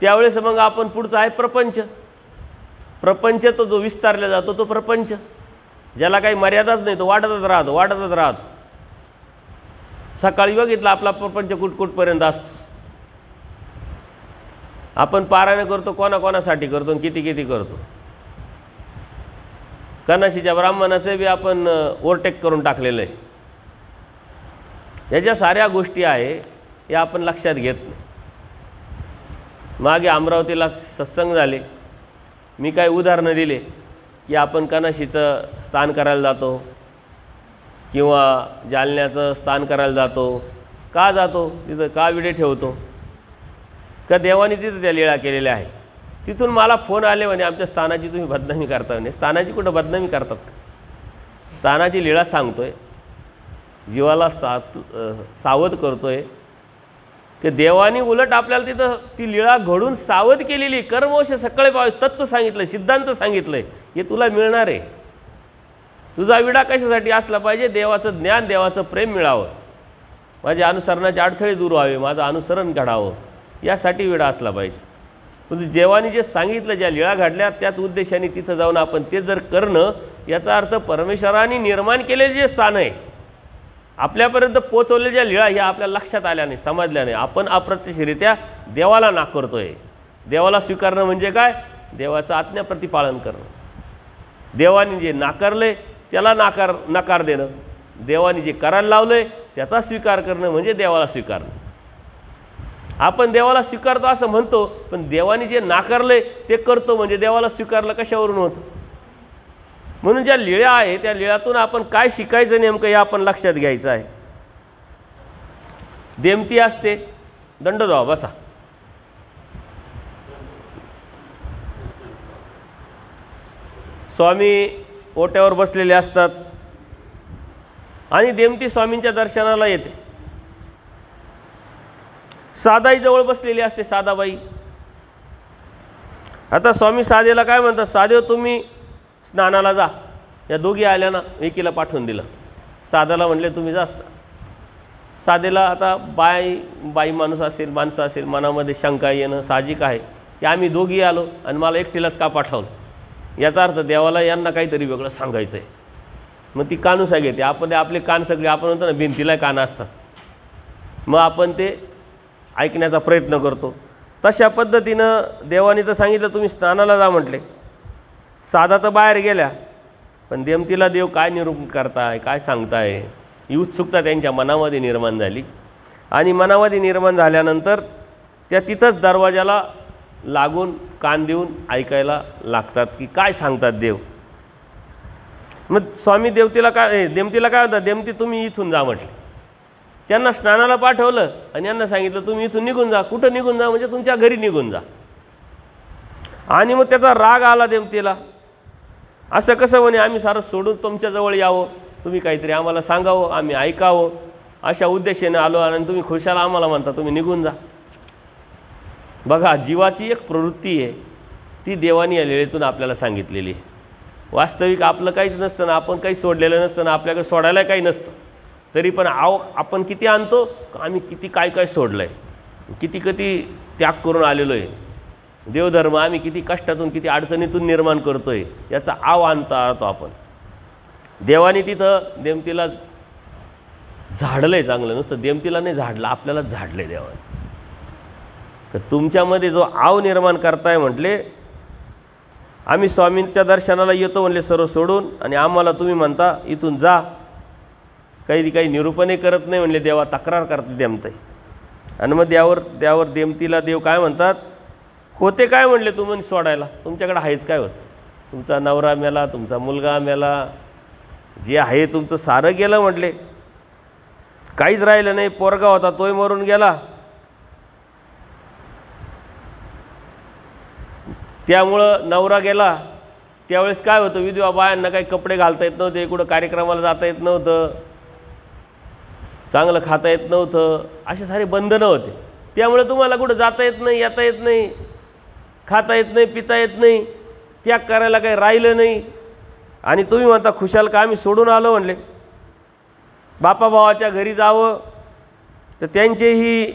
त्यावेळेस मग आपण पुढचा आहे प्रपंच. प्रपंच तो जो विस्तारला जातो तो प्रपंच, ज्याला काही मर्यादाच नाही, तो वाढतच राहतो, वाढतच राहतो. सकाळी बघितलं आपला प्रपंच कुठकुठपर्यंत असतो. आपण पारायण करतो कोणाकोणासाठी करतो आणि किती किती करतो. कनाशीच्या ब्राह्मणाचे बी आपण ओव्हरटेक करून टाकलेलं आहे. याच्या साऱ्या गोष्टी आहे या आपण लक्षात घेत नाही. मागे अमरावतीला सत्संग झाले, मी काही उदाहरणं दिले की आपण कनाशीचं स्थान करायला जातो, किंवा जालन्याचं स्थान करायला जातो, का जातो तिथं, का विडे ठेवतो, का देवाने तिथं त्या लीळा केलेल्या आहे. तिथून मला फोन आले म्हणे आमच्या स्थानाची तुम्ही बदनामी करता म्हणे. स्थानाची कुठं बदनामी करतात का? स्थानाची लीळा सांगतोय, जीवाला सावध करतोय की देवानी उलट आपल्याला तिथं ती लीळा घडून सावध केलेली. कर्मवश सकाळी तत्व सांगितलं, सिद्धांत सांगितलंय, हे तुला मिळणार आहे. तुझा विडा कशासाठी असला पाहिजे? देवाचं ज्ञान, देवाचं प्रेम मिळावं, माझ्या अनुसरणाचे अडथळे दूर व्हावे, माझं अनुसरण घडावं, यासाठी विडा असला पाहिजे. पण देवाने जे सांगितलं, ज्या लीळा घडल्या त्याच उद्देशाने तिथं जाऊन आपण ते जर करणं, याचा अर्थ परमेश्वराने निर्माण केलेले जे स्थान आहे, आपल्यापर्यंत पोचवलेल्या ज्या लीळा, ह्या आपल्या लक्षात आल्या नाही, समजल्या नाही. आपण अप्रत्यक्षरित्या देवाला नाकारतोय. देवाला स्वीकारणं म्हणजे काय? देवाचं आज्ञाप्रतिपालन करणं. देवाने जे नाकारले त्याला नकार देणं, देवाने जे करायला लावलंय त्याचा स्वीकार करणं म्हणजे देवाला स्वीकारणं. आपण देवाला स्वीकारतो असं म्हणतो, पण देवाने जे नाकारले ते करतो म्हणजे देवाला स्वीकारलं कशावरून होतं? म्हणून ज्या लीळा आहे त्या लीळातून आपण काय शिकायचं नेमकं हे आपण लक्षात घ्यायचं आहे. देमती असते, दंड जावा बसा. स्वामी ओट्यावर बसलेले असतात आणि देमती स्वामींच्या दर्शनाला येते. साधाई जवळ बसलेली असते, साधाबाई. आता स्वामी साधेला काय म्हणतात? साधेव तुम्ही स्नानाला जा. या दोघी आल्या ना, एकीला पाठवून दिलं. साधाला म्हणले तुम्ही जा. साधेला आता बाई माणूस असेल, माणसं असेल, मनामध्ये शंका येणं साहजिक आहे की आम्ही दोघी आलो आणि मला एकटीलाच का पाठवलं. याचा अर्थ देवाला यांना काहीतरी वेगळं सांगायचं आहे. मग ती कानुसा घेते. आपण आपले कान सगळे, आपण म्हणतो ना भिंतीला कान असतात, मग आपण ते ऐकण्याचा प्रयत्न करतो. तशा पद्धतीनं देवाने तर सांगितलं तुम्ही स्नानाला जा म्हटले. साधा तर बाहेर गेल्या, पण देमतीला देव काय निरूपण करताय, काय सांगताय, ही उत्सुकता त्यांच्या मनामध्ये निर्माण झाली. आणि मनामध्ये निर्माण झाल्यानंतर त्या तिथंच दरवाजाला लागून कान देऊन ऐकायला लागतात की काय सांगतात देव. मग स्वामी देमतीला काय म्हणतात? देमती तुम्ही इथून जा म्हटले. त्यांना स्नानाला पाठवलं आणि यांना सांगितलं तुम्ही इथून निघून जा. कुठं निघून जा? म्हणजे तुमच्या घरी निघून जा. आणि मग त्याचा राग आला देमतीला. असं कसं म्हणे, आम्ही सारं सोडून तुमच्याजवळ यावं, तुम्ही काहीतरी आम्हाला सांगावं, आम्ही ऐकावं, अशा उद्देशाने आलो आणि तुम्ही खुशाला आम्हाला म्हणता तुम्ही निघून जा. बघा, जीवाची एक प्रवृत्ती आहे, ती देवानी या लीळेतून आपल्याला सांगितलेली आहे. वास्तविक आपलं काहीच नसतं ना, आपण काही सोडलेलं नसतं ना, आपल्याकडे सोडायला काही नसतं, तरी पण आपण किती आणतो, आम्ही किती काय काय सोडलं आहे, किती किती त्याग करून आलेलो आहे. देवधर्म आम्ही किती कष्टातून, किती अडचणीतून निर्माण करतो आहे, याचा आव आणता आहोत आपण. देवाने तिथं देमतीला झाडलं आहे चांगलं, नुसतं देमतीला नाही झाडलं, आपल्याला झाडलं आहे देवाने. तर तुमच्यामध्ये जो आव निर्माण करताय म्हटले, आम्ही स्वामींच्या दर्शनाला येतो म्हणले सर्व सोडून, आणि आम्हाला तुम्ही म्हणता इथून जा. काही निरूपणे करत नाही म्हणले, देवा तक्रार करते देमताई. आणि मग त्यावर देमतीला देव काय म्हणतात? होते काय म्हणले तुम्ही सोडायला? तुमच्याकडे आहेच काय होतं? तुमचा नवरा मेला, तुमचा मुलगा मेला, जे आहे तुमचं सारं गेलं म्हटले, काहीच राहिलं नाही. पोरगा होता तोही मरून गेला. त्यामुळं नवरा गेला त्यावेळेस काय होतं, विधवा बायांना काही कपडे घालता येत नव्हते, कुठं कार्यक्रमाला जाता येत नव्हतं, चांगलं खाता येत नव्हतं, असे सारे बंधनं होते. त्यामुळे तुम्हाला कुठं जाता येत नाही, येता येत नाही, खाता येत नाही, पिता येत नाही, त्याग करायला काही राहिलं नाही. आणि तुम्ही म्हणता खुशाल का आम्ही सोडून आलो म्हणले. बापा भावाच्या घरी जावं तर त्यांचेही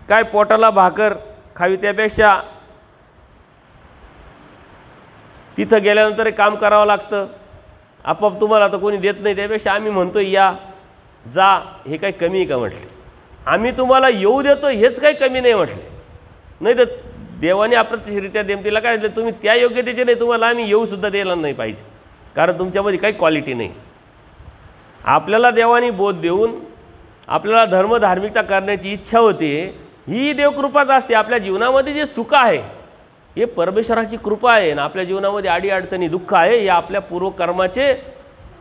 काय पोटाला भाकर खावी, त्यापेक्षा तिथं गेल्यानंतर काम करावं लागतं. आपोआप तुम्हाला तर कोणी देत नाही, त्यापेक्षा आम्ही म्हणतो या जा, हे काही कमी आहे का म्हटले. आम्ही तुम्हाला येऊ देतो हेच काही कमी नाही म्हटले. नाही तर देवाने अप्रत्यक्षरित्या देमतीला काय म्हटलं, तुम्ही त्या योग्यतेचे नाही, तुम्हाला आम्ही येऊसुद्धा द्यायला नाही पाहिजे, कारण तुमच्यामध्ये काही क्वालिटी नाही. आपल्याला देवाने बोध देऊन आपल्याला धर्मधार्मिकता करण्याची इच्छा होते, ही देवकृपाच असते. आपल्या जीवनामध्ये जे सुख आहे हे परमेश्वराची कृपा आहे, आणि आपल्या जीवनामध्ये अडीअडचणी दुःख आहे, हे आपल्या पूर्वकर्माचे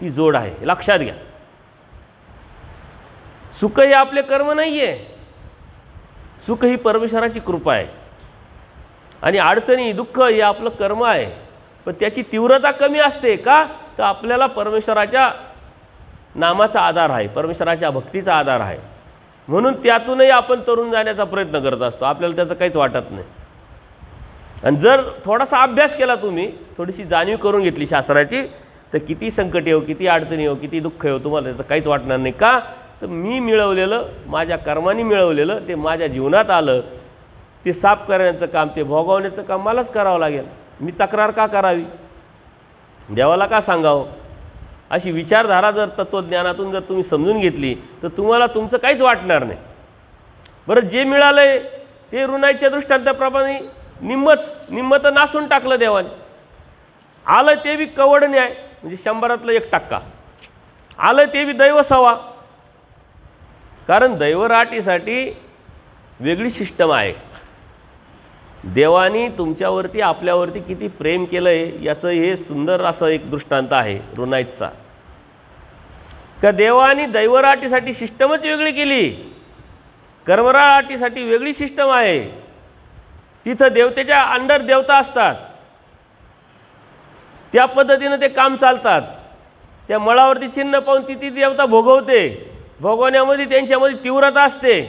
ती जोड आहे, लक्षात घ्या. सुख हे आपले कर्म नाही आहे, सुख ही परमेश्वराची कृपा आहे आणि अडचणी दुःख हे आपलं कर्म आहे. पण त्याची तीव्रता कमी असते का, तर आपल्याला परमेश्वराच्या नामाचा आधार आहे, परमेश्वराच्या भक्तीचा आधार आहे, म्हणून त्यातूनही आपण तरुण जाण्याचा प्रयत्न करत असतो. आपल्याला त्याचं काहीच वाटत नाही. आणि जर थोडासा अभ्यास केला, तुम्ही थोडीशी जाणीव करून घेतली शास्त्राची, तर किती संकट येऊ, किती अडचणी येऊ, किती दुःख येऊ, तुम्हाला त्याचं काहीच वाटणार नाही. का, तर मी मिळवलेलं, माझ्या कर्माने मिळवलेलं ते माझ्या जीवनात आलं, ते साफ करण्याचं काम, ते भोगवण्याचं काम मलाच करावं लागेल. मी तक्रार का करावी, देवाला का सांगावं? अशी विचारधारा जर तत्त्वज्ञानातून जर तुम्ही समजून घेतली, तर तुम्हाला तुमचं काहीच वाटणार नाही. बरं, जे मिळालं आहे ते ऋणाईच्या दृष्टांताप्रमाणे निम्म तर नासून टाकलं देवाने. आलं ते बी कवड न्याय, म्हणजे 100तलं 1% आलं ते बी दैव सवा. कारण दैवराटीसाठी वेगळी सिस्टम आहे. देवानी तुमच्यावरती, आपल्यावरती किती प्रेम केलं आहे याचं हे सुंदर असं एक दृष्टांत आहे ऋणाईचा. का देवानी दैवराटीसाठी सिस्टमच वेगळी केली, कर्मराटीसाठी वेगळी सिस्टम आहे. तिथं देवतेच्या अंडर देवता असतात, त्या पद्धतीनं ते काम चालतात. त्या मळावरती चिन्ह पाहून ती देवता भोगवते, भोगवण्यामध्ये त्यांच्यामध्ये तीव्रता असते.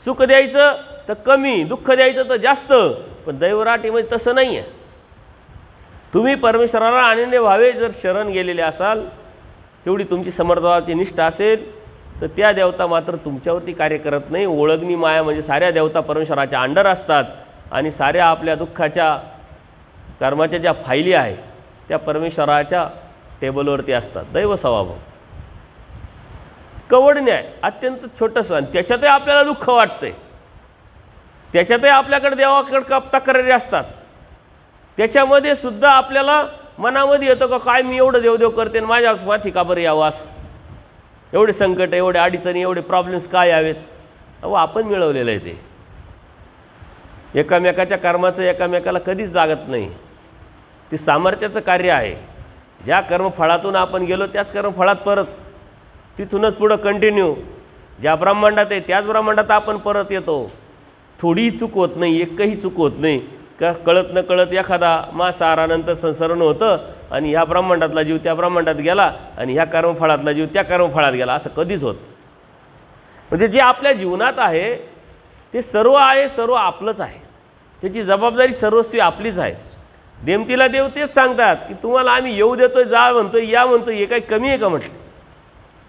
सुख द्यायचं तर कमी, दुःख द्यायचं तर जास्त. पण दैवराटीमध्ये तसं नाही आहे. तुम्ही परमेश्वराला अनन्य भावे जर शरण गेलेले असाल, तेवढी तुमची समर्थाची निष्ठा असेल, तर त्या देवता मात्र तुमच्यावरती कार्य करत नाही. ओळखणी माया म्हणजे साऱ्या देवता परमेश्वराच्या अंडर असतात आणि साऱ्या आपल्या दुःखाच्या कर्माच्या ज्या फायली आहे त्या परमेश्वराच्या टेबलवरती असतात. दैव स्वभाव कवड न्याय अत्यंत छोटंसं, आणि त्याच्यातही आपल्याला दुःख वाटतंय, त्याच्यातही आपल्याकडे देवाकडे तक्रारी असतात. त्याच्यामध्ये सुद्धा आपल्याला मनामध्ये येतं का, काय मी एवढं देवदेव करते आणि माझ्या माथी का बरं यावं, असं एवढे संकट, एवढे अडचणी, एवढे प्रॉब्लेम्स काय यावेत. अहो, आपण मिळवलेलं आहे ते. एकामेकाच्या कर्माचं एकामेकाला कधीच लागत नाही. ते सामर्थ्याचं कार्य आहे. ज्या कर्मफळातून आपण गेलो त्याच कर्मफळात परत, तिथूनच पुढं कंटिन्यू. ज्या ब्रह्मांडात आहे त्याच ब्रह्मांडात आपण परत येतो. थोडीही चूक होत नाही, एकही चूक होत नाही. का कळत न कळत एखादा मांसाहारानंतर संसरण होतं आणि ह्या ब्रह्मांडातला जीव त्या ब्रह्मांडात गेला आणि ह्या कर्मफळातला जीव त्या कर्मफळात गेला, असं कधीच होत. म्हणजे जे आपल्या जीवनात आहे ते सर्व आहे, सर्व आपलंच आहे. त्याची जबाबदारी सर्वस्वी आपलीच आहे. देमतीला देव तेच सांगतात की तुम्हाला आम्ही येऊ देतोय, जा म्हणतोय, या म्हणतोय, हे काही कमी आहे का म्हटलं.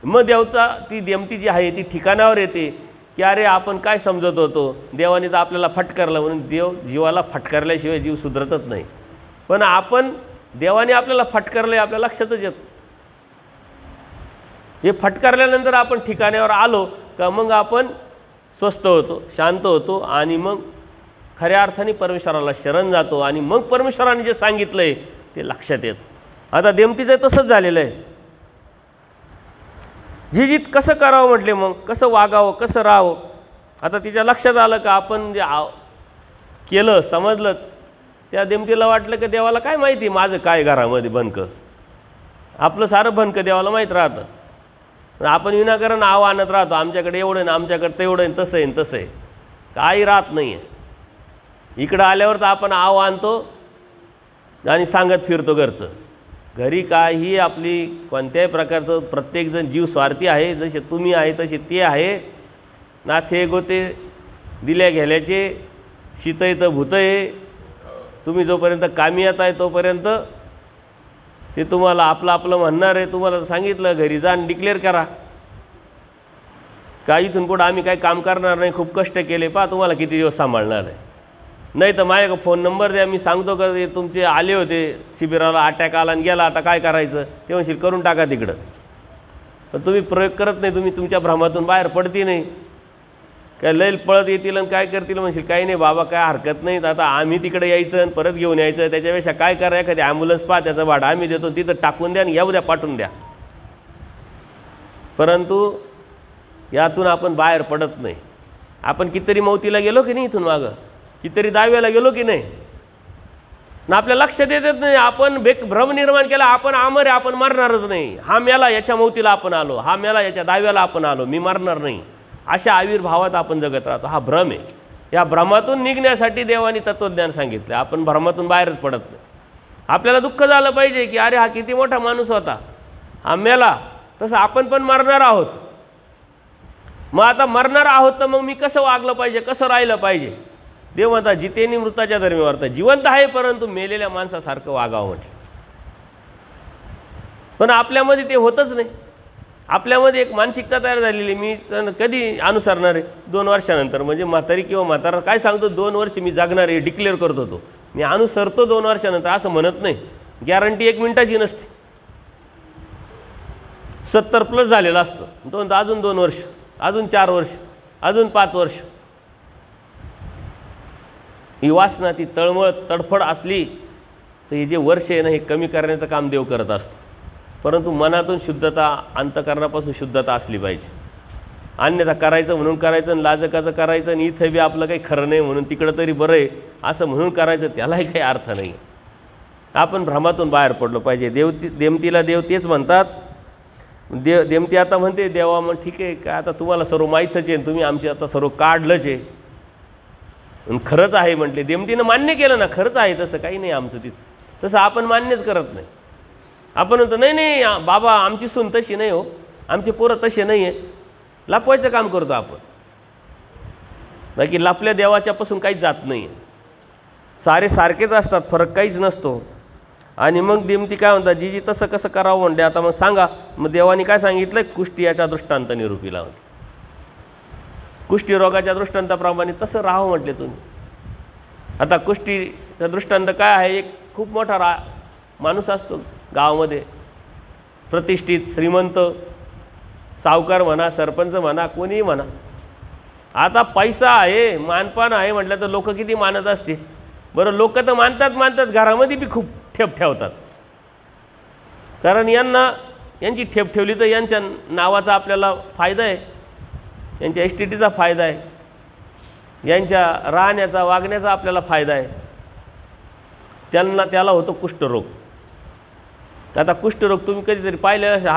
मग देवता ती देमती जी आहे ती ठिकाणावर येते की अरे आपण काय समजत होतो, देवाने तर आपल्याला फटकारलं म्हणून देव जीवाला फटकारल्याशिवाय जीव सुधरतच नाही. पण आपण देवाने आपल्याला फटकारलं आहे आपल्या लक्षातच येत. हे फटकारल्यानंतर आपण ठिकाणावर आलो का मग आपण स्वस्थ होतो, शांत होतो आणि मग खऱ्या अर्थाने परमेश्वराला शरण जातो आणि मग परमेश्वराने जे सांगितलं आहे ते लक्षात येतं. आता देमतीचं तसंच झालेलं आहे. जिजीत कसं करावं म्हटले, मग कसं वागावं, कसं राहावं. आता तिच्या लक्षात आलं का आपण जे केलं, समजलं, त्या देमतीला वाटलं की देवाला काय माहिती माझं काय घरामध्ये बनकं, आपलं सारं बनकं देवाला माहीत राहतं. आपण विनाकारण आव आणत राहतो, आमच्याकडे एवढं ना, आमच्याकडे तेवढं आहे, तसं आहे, तसं आहे, काही राहत नाही आहे. इकडं आल्यावर तर आपण आव आणतो आणि सांगत फिरतो घरचं. घरी काही आपली कोणत्याही प्रकारचं, प्रत्येकजण जीव स्वार्थी आहे. जसे तुम्ही आहे तसे ते आहे. नाथे गोते दिल्या घ्याल्याचे, शीतय तर भूतय. तुम्ही जोपर्यंत कामी येत आहे तोपर्यंत ते तुम्हाला आपलं आपलं म्हणणार आहे. तुम्हाला सांगितलं घरी जाऊन डिक्लेअर करा का इथून पुढं आम्ही काही काम करणार नाही, खूप कष्ट केले, पहा तुम्हाला किती दिवस सांभाळणार आहे. नाही तर माझ्याकडे फोन नंबर द्या, मी सांगतो का तुमचे आले होते शिबिराला, अटॅक आला आणि गेला, आता काय करायचं ते म्हणशील करून टाका तिकडंच. पण तुम्ही प्रयोग करत नाही, तुम्ही तुमच्या भ्रमातून बाहेर पडती नाही. काय लय पळत येतील आणि काय करतील म्हणशील काही नाही बाबा, काय हरकत नाही, आता आम्ही तिकडे यायचं आणि परत घेऊन यायचं, त्याच्यापेक्षा काय करा, एखादी ॲम्ब्युलन्स पहा, त्याचं भाडं आम्ही देतो, तिथं टाकून द्या आणि येऊ द्या, पाठवून द्या. परंतु यातून आपण बाहेर पडत नाही. आपण कितीतरी मौतीला गेलो की नाही, इथून मागं कितीतरी दाव्याला गेलो की नाही. आणि आपल्या लक्षात येतच नाही, आपण भ्रम निर्माण केला, आपण अमर आहे, आपण मरणारच नाही, हा मेला याच्या मौतीला आपण आलो, हा मेला याच्या दाव्याला आपण आलो, मी मरणार नाही, अशा आविर्भावात आपण जगत राहतो. हा भ्रम आहे. या भ्रमातून निघण्यासाठी देवाने तत्त्वज्ञान सांगितलं. आपण भ्रमातून बाहेरच पडत नाही. आपल्याला दुःख झालं पाहिजे की अरे हा किती मोठा माणूस होता, हा मेला, तसं आपण पण मरणार आहोत. मग आता मरणार आहोत तर मग मी कसं वागलं पाहिजे, कसं राहिलं पाहिजे. देव म्हणतात जितेनी मृताच्या धर्मी वार्ता, जिवंत आहे परंतु मेलेल्या माणसासारखं वागावं म्हटलं. पण आपल्यामध्ये ते होतच नाही. आपल्यामध्ये एक मानसिकता तयार झालेली, मी कधी अनुसरणार आहे 2 वर्षानंतर, म्हणजे म्हातारी किंवा म्हातारा काय सांगतो 2 वर्ष मी जगणार आहे डिक्लेअर करत होतो, मी अनुसरतो 2 वर्षानंतर असं म्हणत नाही. गॅरंटी 1 मिनिटाची नसते. 70+ झालेलं असतं, अजून 2 वर्ष, अजून 4 वर्ष, अजून 5 वर्ष. ही वासना, ती तळमळ तडफड असली तर हे जे वर्ष आहे ना, हे कमी करण्याचं काम देव करत असतो. परंतु मनातून शुद्धता, अंतःकरणापासून शुद्धता असली पाहिजे. अन्यथा करायचं म्हणून करायचं आणि लाजकाचं करायचं आणि इथं बी आपलं काही खरं नाही म्हणून तिकडं तरी बरं आहे असं म्हणून करायचं, त्यालाही काही अर्थ नाही. आपण भ्रमातून बाहेर पडलो पाहिजे. देमतीला देव तेच म्हणतात. देमती आता म्हणते देवा मग ठीक आहे काय, आता तुम्हाला सर्व माहीतच आहे, तुम्ही आमचे आता सर्व काढलंच आहे, खरंच आहे म्हटले. देमतीनं मान्य केलं ना, खरंच आहे, तसं काही नाही आमचं तिथं. तसं आपण मान्यच करत नाही. आपण म्हणतो नाही नाही बाबा आमची सून तशी नाही हो, आमचे पोरं तसे नाही आहे, लपवायचं काम करतो आपण. बाकी लपल्या देवाच्यापासून काहीच जात नाही आहे. सारे सारखेच असतात, फरक काहीच नसतो. आणि मग देमती काय म्हणतात, जी तसं कसं करावं म्हणते. आता मग सांगा, मग देवाने काय सांगितलं, कुष्टी याच्या दृष्टांत निरूपी लावली. कुष्ठीरोगाच्या दृष्टांताप्रमाणे तसं राहावं म्हटले तुम्ही. आता कुष्ठीचा दृष्टांत काय आहे, एक खूप मोठा माणूस असतो गावामध्ये, प्रतिष्ठित, श्रीमंत, सावकार म्हणा, सरपंच म्हणा, कोणीही म्हणा. आता पैसा आहे, मानपान आहे म्हटलं तर लोक किती मानत असतील बरं. लोक तर मानतात, घरामध्ये बी खूप ठेप ठेवतात. कारण यांची ठेप ठेवली तर यांच्या नावाचा आपल्याला फायदा आहे, यांच्या एसटीटीचा फायदा आहे, यांच्या राहण्याचा वागण्याचा आपल्याला फायदा आहे. त्याला होतो कुष्ठरोग. आता कुष्ठरोग तुम्ही कधीतरी पाहिलेला,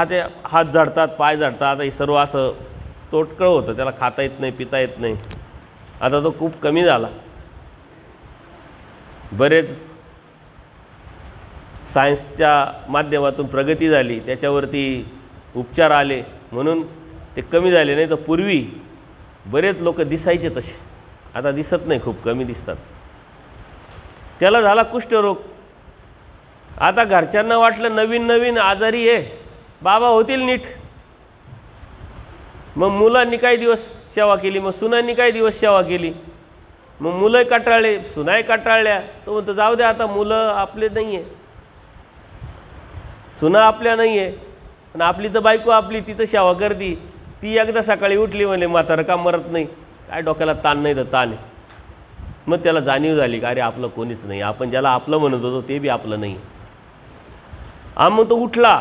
हात झाडतात, पाय झाडतात, हे सर्व असं तोटकळ होतं, त्याला खाता येत नाही, पिता येत नाही. आता तो खूप कमी झाला. बरेच सायन्सच्या माध्यमातून प्रगती झाली, त्याच्यावरती उपचार आले म्हणून ते कमी झाले. नाही तर पूर्वी बरेच लोक दिसायचे तसे, आता दिसत नाही, खूप कमी दिसतात. त्याला झाला कुष्ठरोग. आता घरच्यांना वाटलं नवीन आजारी आहे, बाबा होतील नीट. मग मुलांनी काही दिवस सेवा केली, मग सुनांनी काही दिवस सेवा केली, मग मुलं कंटाळले, सुनाही कंटाळल्या. तो म्हणतो जाऊ द्या, आता मुलं आपले नाही आहे, सुना आपल्या नाही आहे, पण आपली तर बायको आपली, ती तर सेवा करती. ती एकदा सकाळी उठली म्हणले म्हातारं का मरत नाही, काय डोक्याला ताण नाही तर ताण आहे. मग त्याला जाणीव झाली का अरे आपलं कोणीच नाही, आपण ज्याला आपलं म्हणत होतो ते बी आपलं नाही. मग तो उठला,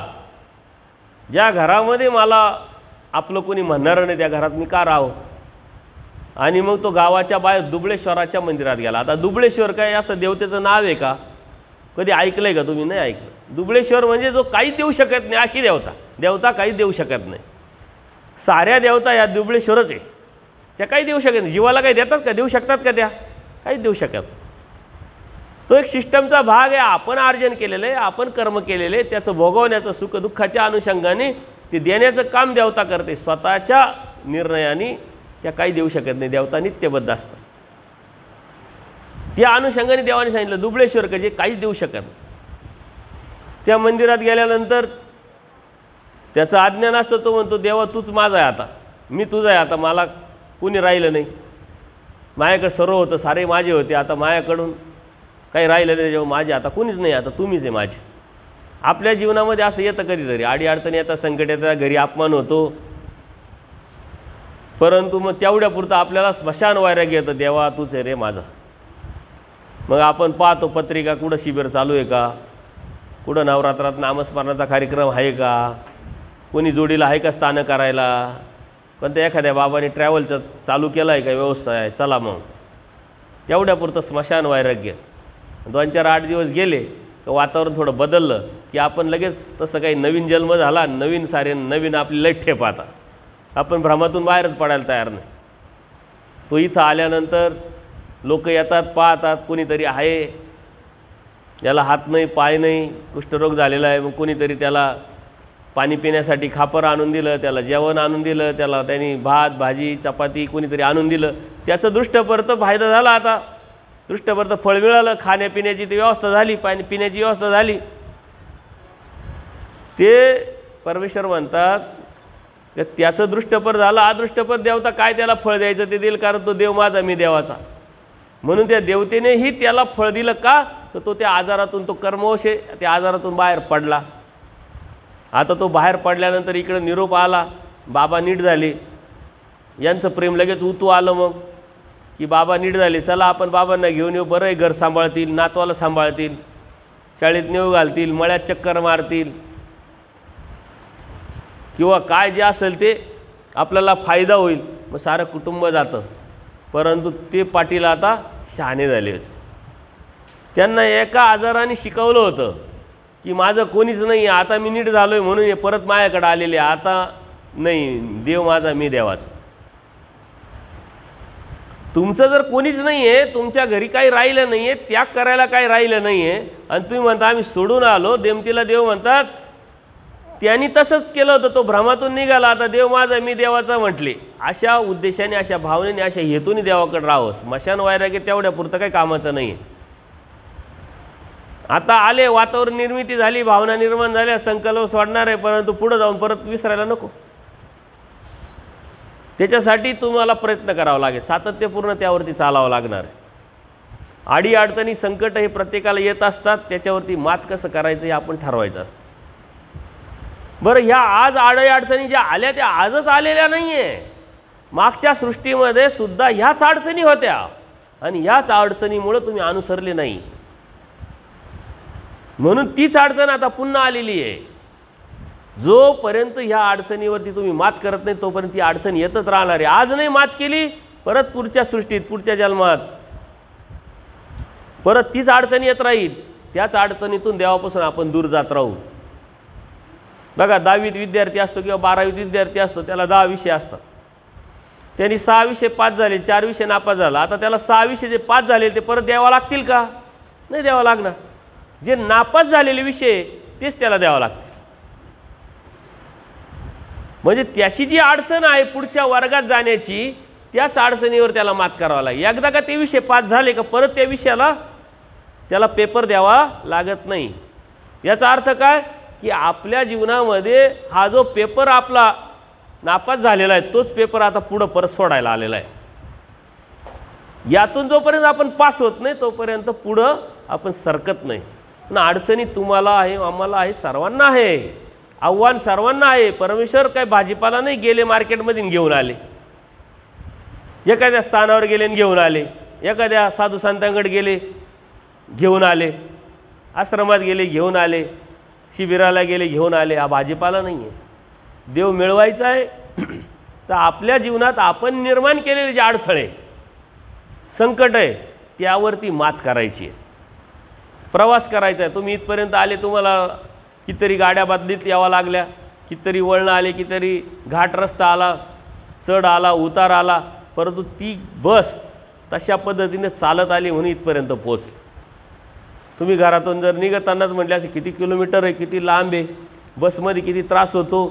ज्या घरामध्ये मला आपलं कोणी म्हणणारं नाही त्या घरात मी का राहावं. आणि मग तो गावाच्या बाहेर दुबळेश्वराच्या मंदिरात गेला. आता दुबळेश्वर काय असं देवतेचं नाव आहे का, कधी ऐकलं आहे का तुम्ही? नाही ऐकलं. दुबळेश्वर म्हणजे जो काही देऊ शकत नाही अशी देवता काही देऊ शकत नाही. साऱ्या देवता या दुबळेश्वरच आहे, त्या काही देऊ शकत नाही. जीवाला काही देतात का, देऊ शकतात का, त्या काहीच देऊ शकत. तो एक सिस्टमचा भाग आहे. आपण अर्जन केलेलं आहे, आपण कर्म केलेले आहे, त्याचं भोगवण्याचं सुखदुःखाच्या अनुषंगाने ते देण्याचं काम देवता करते. स्वतःच्या निर्णयाने त्या काही देऊ शकत नाही. देवता नित्यबद्ध असतात. त्या अनुषंगाने देवाने सांगितलं दुबळेश्वर का जे काहीच देऊ शकत. त्या मंदिरात गेल्यानंतर त्याचं अज्ञान असतं. तो म्हणतो देवा तूच माझा आहे, आता मी तुझा आहे, आता मला कुणी राहिलं नाही, माझ्याकडे सर्व होतं, सारे माझे होते, आता माझ्याकडून काही राहिलं नाही, जेव्हा माझे आता कुणीच नाही, आता तुम्हीच आहे माझे. आपल्या जीवनामध्ये असं येतं कधीतरी, अडीअडचणी येतात, संकट येतात, घरी अपमान होतो, परंतु मग तेवढ्यापुरतं आपल्याला स्मशान वैराग्य येतं, देवा तूच आहे रे माझा. मग आपण पाहतो पत्रिका, कुठं शिबिर चालू आहे का, कुठं नवरात्रात नामस्मरणाचा कार्यक्रम आहे का, कोणी जोडीला आहे का स्थानं करायला, पण ते एखाद्या बाबाने ट्रॅव्हलचं चालू केलं आहे का व्यवस्था आहे, चला मग तेवढ्यापुरतं स्मशान वैराग्य. 2-4-8 दिवस गेले का वातावरण थोडं बदललं की आपण लगेच तसं काही नवीन जन्म झाला, नवीन सारे नवीन आपली लय ठेप आता, आपण भ्रमातून बाहेरच पडायला तयार नाही. तो इथं आल्यानंतर लोक येतात, पाहतात कोणीतरी आहे, याला हात नाही पाय नाही, कुष्ठरोग झालेला आहे, मग कोणीतरी त्याला पाणी पिण्यासाठी खापर आणून दिलं, त्याला जेवण आणून दिलं, त्याला त्यांनी भात भाजी चपाती कोणीतरी आणून दिलं, त्याचं दृष्टपर्त फायदा झाला. आता दृष्टपर्त फळ मिळालं, खाण्यापिण्याची ती व्यवस्था झाली, पाणी पिण्याची व्यवस्था झाली. ते परमेश्वर म्हणतात की त्याचं दृष्टपर झालं. अदृष्टपर देवता काय त्याला फळ द्यायचं ते देईल, कारण तो देव माझा मी देवाचा. म्हणून त्या देवतेनेही त्याला फळ दिलं का, तर तो त्या आजारातून, तो कर्मवश आहे, त्या आजारातून बाहेर पडला. आता तो बाहेर पडल्यानंतर इकडं निरोप आला, बाबा नीट झाले. यांचं प्रेम लगेच उतू आलं मग की बाबा नीट झाले, चला आपण बाबांना घेऊन येऊ, बरं आहे, घर सांभाळतील, नातवाला सांभाळतील, शाळेत नेऊ घालतील, मळ्यात चक्कर मारतील, किंवा काय जे असेल ते आपल्याला फायदा होईल. मग सारं कुटुंब जातं. परंतु ते पाटील आता शहाणे झाले होते. त्यांना एका आजाराने शिकवलं होतं की माझं कोणीच नाही, आता मी नीट झालो आहे म्हणून हे परत माझ्याकडे आलेले, आता नाही, देव माझा मी देवाचा. तुमचं जर कोणीच नाही आहे, तुमच्या घरी काही राहिलं नाही आहे, त्याग करायला काही राहिलं नाही आहे, आणि तुम्ही म्हणता आम्ही सोडून आलो, देमतीला देव म्हणतात त्यांनी तसंच केलं होतं, तो भ्रमातून निघाला, आता देव माझा मी देवाचा म्हटले. अशा उद्देशाने, अशा भावनेने, अशा हेतूने देवाकडे राहावं. स्मशान वैराग्य तेवढ्या पुरतं काही कामाचं नाही आहे. आता आले, वातावरण निर्मिती झाली, भावना निर्माण झाल्या, संकल्प सोडणार आहे, परंतु पुढे जाऊन परत विसरायला नको. त्याच्यासाठी तुम्हाला प्रयत्न करावा लागेल, सातत्यपूर्ण त्यावरती चालावं लागणार आहे. अडीअडचणी संकट हे प्रत्येकाला येत असतात, त्याच्यावरती मात कसं करायचं हे आपण ठरवायचं असतं. बरं, ह्या आज अडीअडचणी ज्या आल्या त्या आजच आलेल्या नाही आहे. मागच्या सृष्टीमध्ये सुद्धा ह्याच अडचणी होत्या, आणि ह्याच अडचणीमुळे तुम्ही अनुसरले नाही, म्हणून तीच अडचण आता पुन्हा आलेली आहे. जोपर्यंत ह्या अडचणीवरती तुम्ही मात करत नाही तोपर्यंत ती अडचण येतच राहणार आहे. आज नाही मात केली, परत पुढच्या सृष्टीत, पुढच्या जन्मात परत तीच अडचण येत राहील. त्याच अडचणीतून देवापासून आपण दूर जात राहू. बघा, 10वीत विद्यार्थी असतो किंवा 12वीत विद्यार्थी असतो, त्याला 10 विषय असतात. त्यांनी 6 विषय पास झाले, 4 विषय नापास झाला. आता त्याला 6 विषय जे पास झाले ते परत द्यावं लागतील का? नाही द्यावं लागणार. जे नापास झालेले विषय तेच त्याला द्यावं लागतील. म्हणजे त्याची जी अडचण आहे पुढच्या वर्गात जाण्याची, त्याच अडचणीवर त्याला मात करावं लागेल. एकदा का ते विषय पास झाले का परत त्या विषयाला त्याला पेपर द्यावा लागत नाही. याचा अर्थ काय की आपल्या जीवनामध्ये हा जो पेपर आपला नापास झालेला आहे तोच पेपर आता पुढं परत सोडायला आलेला आहे. यातून जोपर्यंत आपण पास होत नाही तोपर्यंत पुढं आपण सरकत नाही. पण अडचणी तुम्हाला आहे, आम्हाला आहे, सर्वांना आहे. आव्हान सर्वांना आहे. परमेश्वर काय भाजीपाला नाही गेले मार्केटमधून घेऊन आले, एखाद्या स्थानावर गेले आणि घेऊन आले, एखाद्या साधू संतांकडे गेले घेऊन आले, आश्रमात गेले घेऊन आले, शिबिराला गेले घेऊन आले. हा भाजीपाला नाही आहे. देव मिळवायचा आहे तर आपल्या जीवनात आपण निर्माण केलेले जे अडथळे संकट आहे त्यावरती मात करायची आहे. प्रवास करायचा आहे. तुम्ही इथपर्यंत आले, तुम्हाला कितीतरी गाड्या बदलीत यावं लागल्या, कितीतरी वळणं आले, कितीतरी घाट रस्ता आला, चढ आला, उतार आला, परंतु ती बस तशा पद्धतीने चालत आली म्हणून इथपर्यंत पोहोचली. तुम्ही घरातून जर निघतानाच म्हटले असे किती किलोमीटर आहे, किती लांब आहे, बसमध्ये किती त्रास होतो,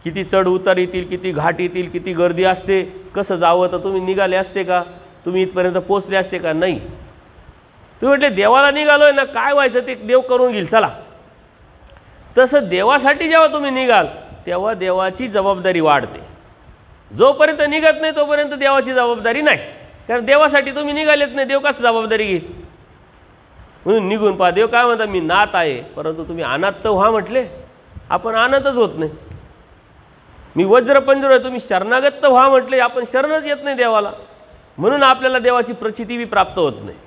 किती चढ उतार येतील, किती घाट येतील, किती गर्दी असते, कसं जावं, तर तुम्ही निघाले असते का? तुम्ही इथपर्यंत पोचले असते का? नाही. तुम्ही म्हटले देवाला निघालो आहे ना, काय व्हायचं ते देव करून घेईल, चला. तसं देवासाठी जेव्हा तुम्ही निघाल तेव्हा देवाची जबाबदारी वाढते. जोपर्यंत निघत नाही तोपर्यंत देवाची जबाबदारी नाही, कारण देवासाठी तुम्ही निघालेच नाही, देव कसं जबाबदारी घेईल? म्हणून निघून पहा. देव काय म्हणतात, मी नाथ आहे, परंतु तुम्ही अनाथ तर व्हा म्हटले, आपण अनाथच होत नाही. मी वज्रपंजर आहे, तुम्ही शरणागत तर व्हा म्हटले, आपण शरणच येत नाही देवाला. म्हणून आपल्याला देवाची प्रचिती बी प्राप्त होत नाही.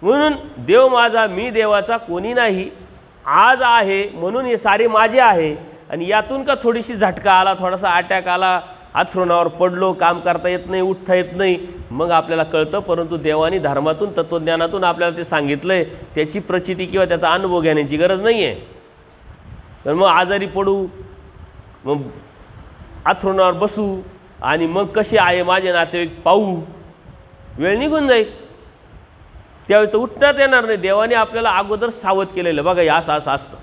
म्हणून देव माझा मी देवाचा कोणी नाही, आज आहे म्हणून हे सारे माझे आहे. आणि यातून का थोडीशी झटका आला, थोडासा अटॅक आला, आथरुणावर पडलो, काम करता येत नाही, उठता येत नाही, मग आपल्याला कळतं. परंतु देवानी धर्मातून तत्त्वज्ञानातून आपल्याला ते सांगितलं आहे, त्याची प्रचिती किंवा त्याचा अनुभव घेण्याची गरज नाही आहे. तर मग आजारी पडू, मग आथरुणावर बसू आणि मग कसे आहे माझे नातेवाईक पाहू, वेळ निघून जाईल. त्यावेळी तर उठण्यात येणार नाही. देवाने आपल्याला अगोदर सावध केलेलं, बघा हे असं असं असतं,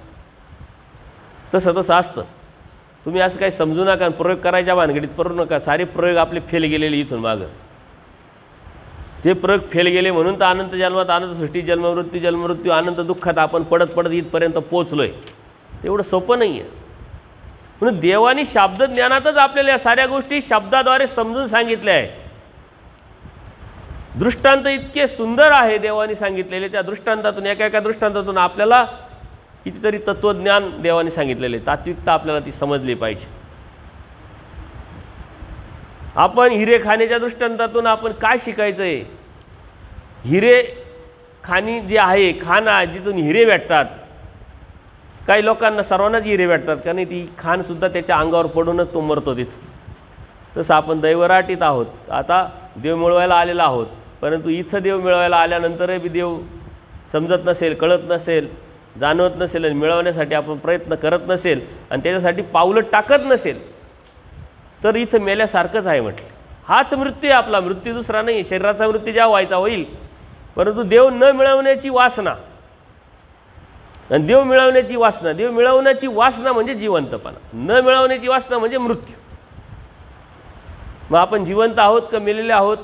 तसं तसं असतं. तुम्ही असं काही समजू नका, प्रयोग करायच्या भानगडीत पडू नका. सारे प्रयोग आपले फेल गेलेले इथून मागं. ते प्रयोग फेल गेले म्हणून तर अनंत जन्मात अनंत सृष्टी, जन्ममृत्यू जन्ममृत्यू अनंत दुःखात आपण पडत पडत इथपर्यंत पोचलो आहे. तेवढं सोपं नाही आहे. म्हणून देवानी शब्दज्ञानातच आपल्याला या साऱ्या गोष्टी शब्दाद्वारे समजून सांगितल्या आहे. दृष्टांत इतके सुंदर आहे देवानी सांगितलेले. त्या दृष्टांतातून एका एका दृष्टांतातून आपल्याला कितीतरी तत्त्वज्ञान देवाने सांगितलेले. तात्विकता आपल्याला ती समजली पाहिजे. आपण हिरे खाण्याच्या दृष्टांतातून आपण काय शिकायचं आहे? हिरे खाणी जे आहे, खाण जिथून हिरे भेटतात, काही लोकांना सर्वांनाच हिरे भेटतात का नाही, ती खाणसुद्धा त्याच्या अंगावर पडूनच तो मरतो तिथंच. तसं आपण दैवराटीत आहोत. आता देव मिळवायला आलेला आहोत, परंतु इथं देव मिळवायला आल्यानंतरही बी देव समजत नसेल, कळत नसेल, जाणवत नसेल आणि मिळवण्यासाठी आपण प्रयत्न करत नसेल आणि त्याच्यासाठी पावलं टाकत नसेल, तर इथं मेल्यासारखंच आहे म्हटलं. हाच मृत्यू आहे आपला. मृत्यू दुसरा नाही. शरीराचा मृत्यू जेव्हा व्हायचा होईल, परंतु देव न मिळवण्याची वासना आणि देव मिळवण्याची वासना. देव मिळवण्याची वासना म्हणजे जिवंतपणा, न मिळवण्याची वासना म्हणजे मृत्यू. मग आपण जिवंत आहोत का मेलेले आहोत?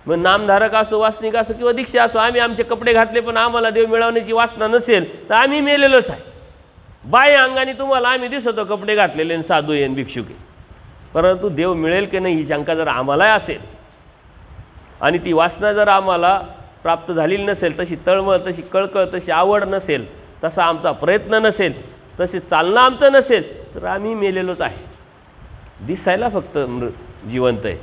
मग नामधारक असो, वासनिक असो किंवा दीक्षा असो, आम्ही आमचे कपडे घातले पण आम्हाला देव मिळवण्याची वासना नसेल तर आम्ही मेलेलोच आहे. बाह्य अंगाने तुम्हाला आम्ही दिसतो कपडे घातलेले आणि साधू येईन भिक्षुके, परंतु देव मिळेल की नाही ही शंका जर आम्हाला असेल आणि ती वासना जर आम्हाला प्राप्त झालेली नसेल, तशी तळमळ, तशी कळकळ, तशी आवड नसेल, तसा आमचा प्रयत्न नसेल, तसे चालणं आमचं नसेल, तर आम्ही मेलेलोच आहे. दिसायला फक्त जिवंत आहे.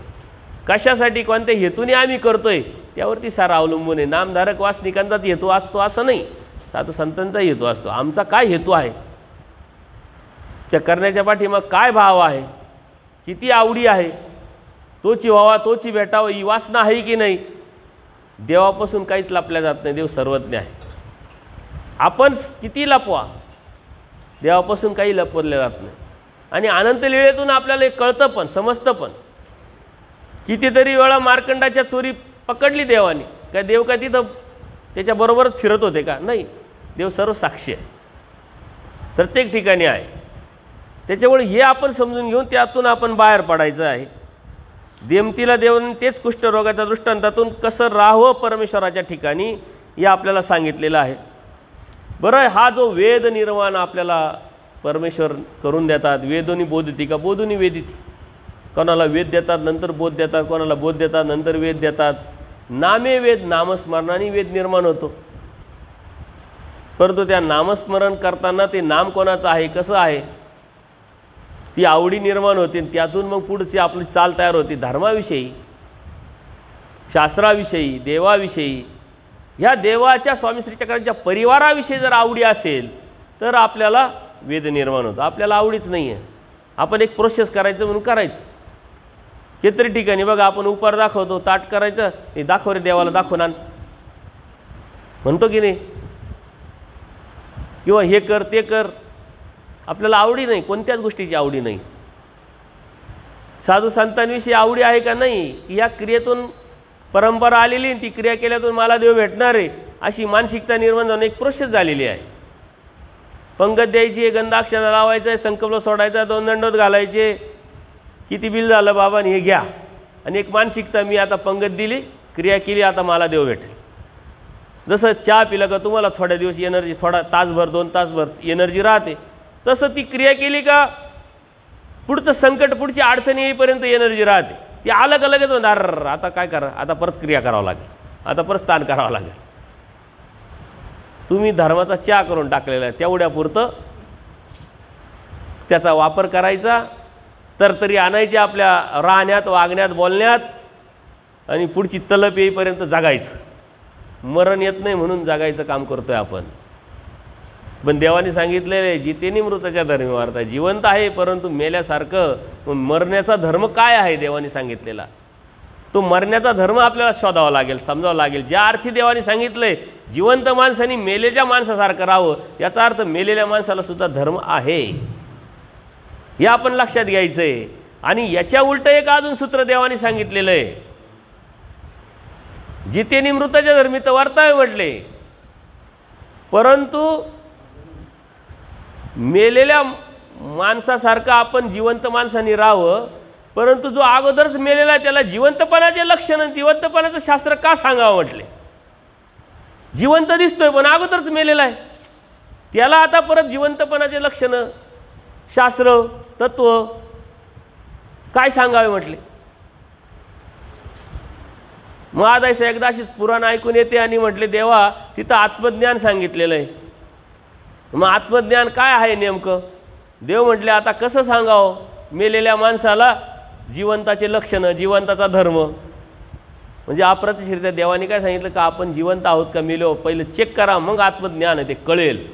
कशासाठी, कोणत्या हेतूने आम्ही करतोय त्यावरती सारा अवलंबून आहे. नामधारक वासनिकांचाच हेतू असतो असं नाही, साधू संतांचा हेतू असतो. आमचा काय हेतू आहे, त्या करण्याच्या पाठीमाग काय भाव आहे, किती आवडी आहे, तोची व्हावा तोची भेटावं ही वासना आहे की नाही. देवापासून काहीच लपल्या जात नाही. देव सर्वज्ञ आहे. आपण किती लपवा, देवापासून काही लपवलं जात नाही. आणि अनंत लीळेतून आपल्याला एक कळतं पण, समजतं पण. कितीतरी वेळा मार्कंडाच्या चोरी पकडली देवाने. काय देव का तिथं त्याच्याबरोबरच फिरत होते का? नाही. देव सर्व साक्षी आहे, प्रत्येक ठिकाणी आहे. त्याच्यामुळे हे आपण समजून घेऊन त्यातून आपण बाहेर पडायचं आहे. देमतीला देवाने तेच कुष्ठरोगाच्या दृष्टांतातून कसं राहावं परमेश्वराच्या ठिकाणी हे आपल्याला सांगितलेलं आहे. बरं, हा जो वेद निर्वाण आपल्याला परमेश्वर करून देतात, वेदोनी बोधिती का बोधुनी वेदिती. कोणाला वेद देतात नंतर बोध देतात, कोणाला बोध देतात नंतर वेद देतात. नामे वेद, नामस्मरणाने वेद निर्माण होतो. परंतु त्या नामस्मरण करताना ते नाम कोणाचं आहे, कसं आहे, ती आवडी निर्माण होते. त्यातून मग पुढची आपली चाल तयार होती. धर्माविषयी, शास्त्राविषयी, देवाविषयी, ह्या देवाच्या स्वामी श्री चक्रांच्या परिवाराविषयी जर आवडी असेल तर आपल्याला वेद निर्माण होतो. आपल्याला आवडीच नाही आहे, आपण एक प्रोसेस करायचं म्हणून करायचं. कितीतरी ठिकाणी बघा, आपण उपहार दाखवतो, ताट करायचं, हे दाखव रे देवाला, दाखवून आण म्हणतो की नाही, किंवा हे कर ते कर. आपल्याला आवडी नाही, कोणत्याच गोष्टीची आवडी नाही. साधू संतांविषयी आवडी आहे का नाही, की या क्रियेतून परंपरा आलेली, ती क्रिया केल्यातून मला देव भेटणार आहे अशी मानसिकता निर्माण होऊन एक प्रोसेस झालेली आहे. पंगत द्यायची, गंधाक्षरा लावायचं आहे, संकल्प सोडायचा, 2 दंडोत घालायचे, किती बिल झालं बाबा हे घ्या. आणि एक मानसिकता, मी आता पंगत दिली, क्रिया केली, आता मला देव भेटेल. जसं चहा पिलं का तुम्हाला थोड्या दिवस एनर्जी, थोडा तासभर 2 तासभर एनर्जी राहते, तसं ती क्रिया केली का पुढचं संकट, पुढची अडचणी येईपर्यंत एनर्जी राहते. ती आलं का लगेच म्हणणार आता काय करा, आता परत क्रिया करावं लागेल, आता परत स्थान करावं लागेल. तुम्ही धर्माचा चहा करून टाकलेला आहे, तेवढ्यापुरतं त्याचा वापर करायचा, तरतरी आणायची आपल्या राहण्यात, वागण्यात, बोलण्यात, आणि पुढची तलप येईपर्यंत जगायचं. मरण येत नाही म्हणून जगायचं काम करतोय आपण. पण देवाने सांगितलेलं आहे जितेनी मृताच्या धर्मी वार्ता, जिवंत आहे परंतु मेल्यासारखं. मग मरण्याचा धर्म काय आहे देवाने सांगितलेला? तो मरण्याचा धर्म आपल्याला शोधावा लागेल, समजावं लागेल. ज्या अर्थी देवाने सांगितलंय जिवंत माणसाने मेलेल्या माणसासारखं राहावं, याचा अर्थ मेलेल्या माणसाला सुद्धा धर्म आहे, हे आपण लक्षात घ्यायचं आहे. आणि याच्या उलट एक अजून सूत्र देवाने सांगितलेलं आहे, जितेनी मृताच्या धर्मी तर वर्तावे म्हटले, परंतु मेलेल्या माणसासारखं आपण जिवंत माणसाने राहावं. परंतु जो अगोदरच मेलेला आहे त्याला जिवंतपणाचे लक्षण, जिवंतपणाचं शास्त्र का सांगावं म्हटले? जिवंत दिसतोय पण अगोदरच मेलेला आहे, त्याला आता परत जिवंतपणाचे लक्षणं, शास्त्र, तत्व काय सांगावे म्हटले? मग आदायचं एकदा अशीच पुराण ऐकून येते आणि म्हटले देवा तिथं आत्मज्ञान सांगितलेलं आहे. मग आत्मज्ञान काय आहे नेमकं? देव म्हटले आता कसं सांगावं मेलेल्या माणसाला जिवंताचे लक्षणं, जिवंताचा धर्म? म्हणजे अप्रत्यक्षरित्या देवाने काय सांगितलं का आपण जिवंत आहोत का मेलो पहिलं चेक करा, मग आत्मज्ञान आहे ते कळेल,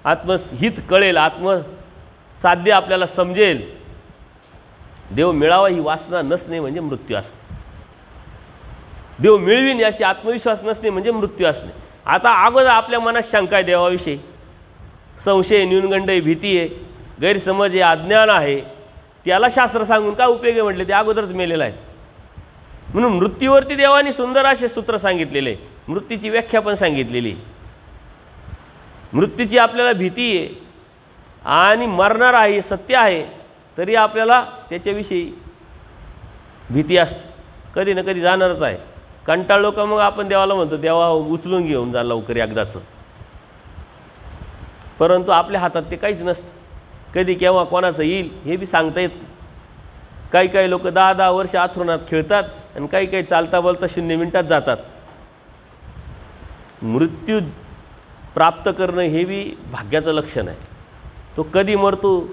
आत्महित कळेल, आत्मसाध्य आपल्याला समजेल. देव मिळावा ही वासना नसणे म्हणजे मृत्यू असणे, देव मिळवीन याशी आत्मविश्वास नसणे म्हणजे मृत्यू असणे. आता अगोदर आपल्या मनात शंका आहे देवाविषयी, संशय, न्यूनगंड आहे, भीती आहे, गैरसमज आहे, अज्ञान आहे, त्याला शास्त्र सांगून काय उपयोग आहे म्हटले? ते अगोदरच मेलेलं आहेत. म्हणून मृत्यूवरती देवाने सुंदर असे सूत्र सांगितलेले, मृत्यूची व्याख्या पण सांगितलेली. मृत्यूची आपल्याला भीती आहे आणि मरणार आहे सत्य आहे, तरी आपल्याला त्याच्याविषयी भीती असते, कधी ना कधी जाणारच आहे. कंटाळलो का मग आपण देवाला म्हणतो देवा उचलून घेऊन जा लवकर एकदाचं, परंतु आपल्या हातात ते काहीच नसतं. कधी केव्हा कोणाचं येईल हे बी सांगता येत नाही. काही काही लोक 10-10 वर्ष आथरुणात खेळतात आणि काही काही चालता बोलता 0 मिनिटात जातात. मृत्यू प्राप्त करणं हे बी भाग्याचं लक्षण आहे. तो कधी मरतो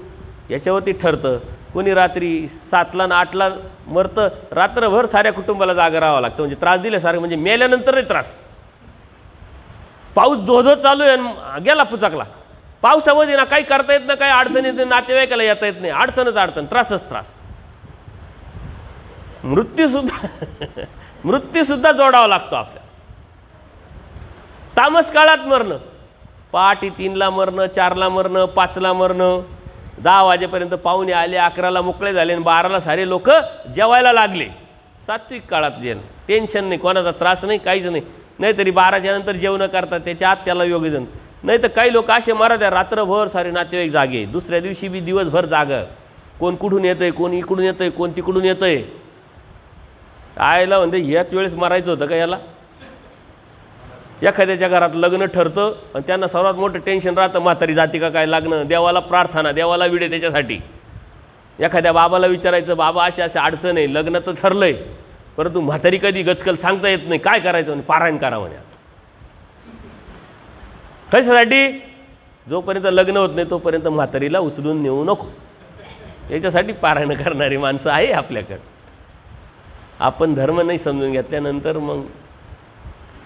याच्यावरती ठरतं. कोणी रात्री 7ला आणि 8ला मरतं, रात्रभर साऱ्या कुटुंबाला जागा राहावं लागतं, म्हणजे त्रास दिल्यासारखं, म्हणजे मेल्यानंतरही त्रास. पाऊस धोधो चालू आहे आणि गेला पुचाकला, पावसामध्ये ना काही करता येत ना, काही अडचण येत नाही, नातेवाईकाला येता येत नाही, अडचणच अडचण, त्रासच त्रास. मृत्यूसुद्धा जोडावा लागतो आपल्याला. तामस काळात मरणं, पहाटे 3ला मरणं, 4ला मरणं, 5ला मरणं, 10 वाजेपर्यंत पाहुणे आले, 11ला मोकळे झाले आणि 12ला सारे लोक जेवायला लागले. सात्विक काळात जेवण, टेन्शन नाही, कोणाचा त्रास नाही, काहीच नाही. नाहीतरी 12च्या नंतर जेवण करतात, त्याच्या आत त्याला योगजन. नाही तर काही लोक असे मारत आहे रात्रभर सारे नातेवाईक जागे, दुसऱ्या दिवशी बी दिवसभर जागा, कोण कुठून येतं आहे, कोण इकडून येतं आहे, कोण तिकडून येतं आहे. आयला म्हणजे ह्याच वेळेस मारायचं होतं का याला? एखाद्याच्या घरात लग्न ठरतं आणि त्यांना सर्वात मोठं टेन्शन राहतं म्हातारी जाती का काय लग्न, देवाला प्रार्थना, देवाला विडे त्याच्यासाठी. एखाद्या बाबाला विचारायचं बाबा अशा अशा अडचण आहे, लग्न तर ठरलं आहे परंतु म्हातारी कधी गचकल सांगता येत नाही, काय करायचं म्हणे? पारायण करा म्हणे. कशासाठी? जोपर्यंत लग्न होत नाही तोपर्यंत म्हातारीला उचलून नेऊ नको, याच्यासाठी पारायण करणारी माणसं आहे आपल्याकडं. आपण धर्म नाही समजून घेतल्यानंतर मग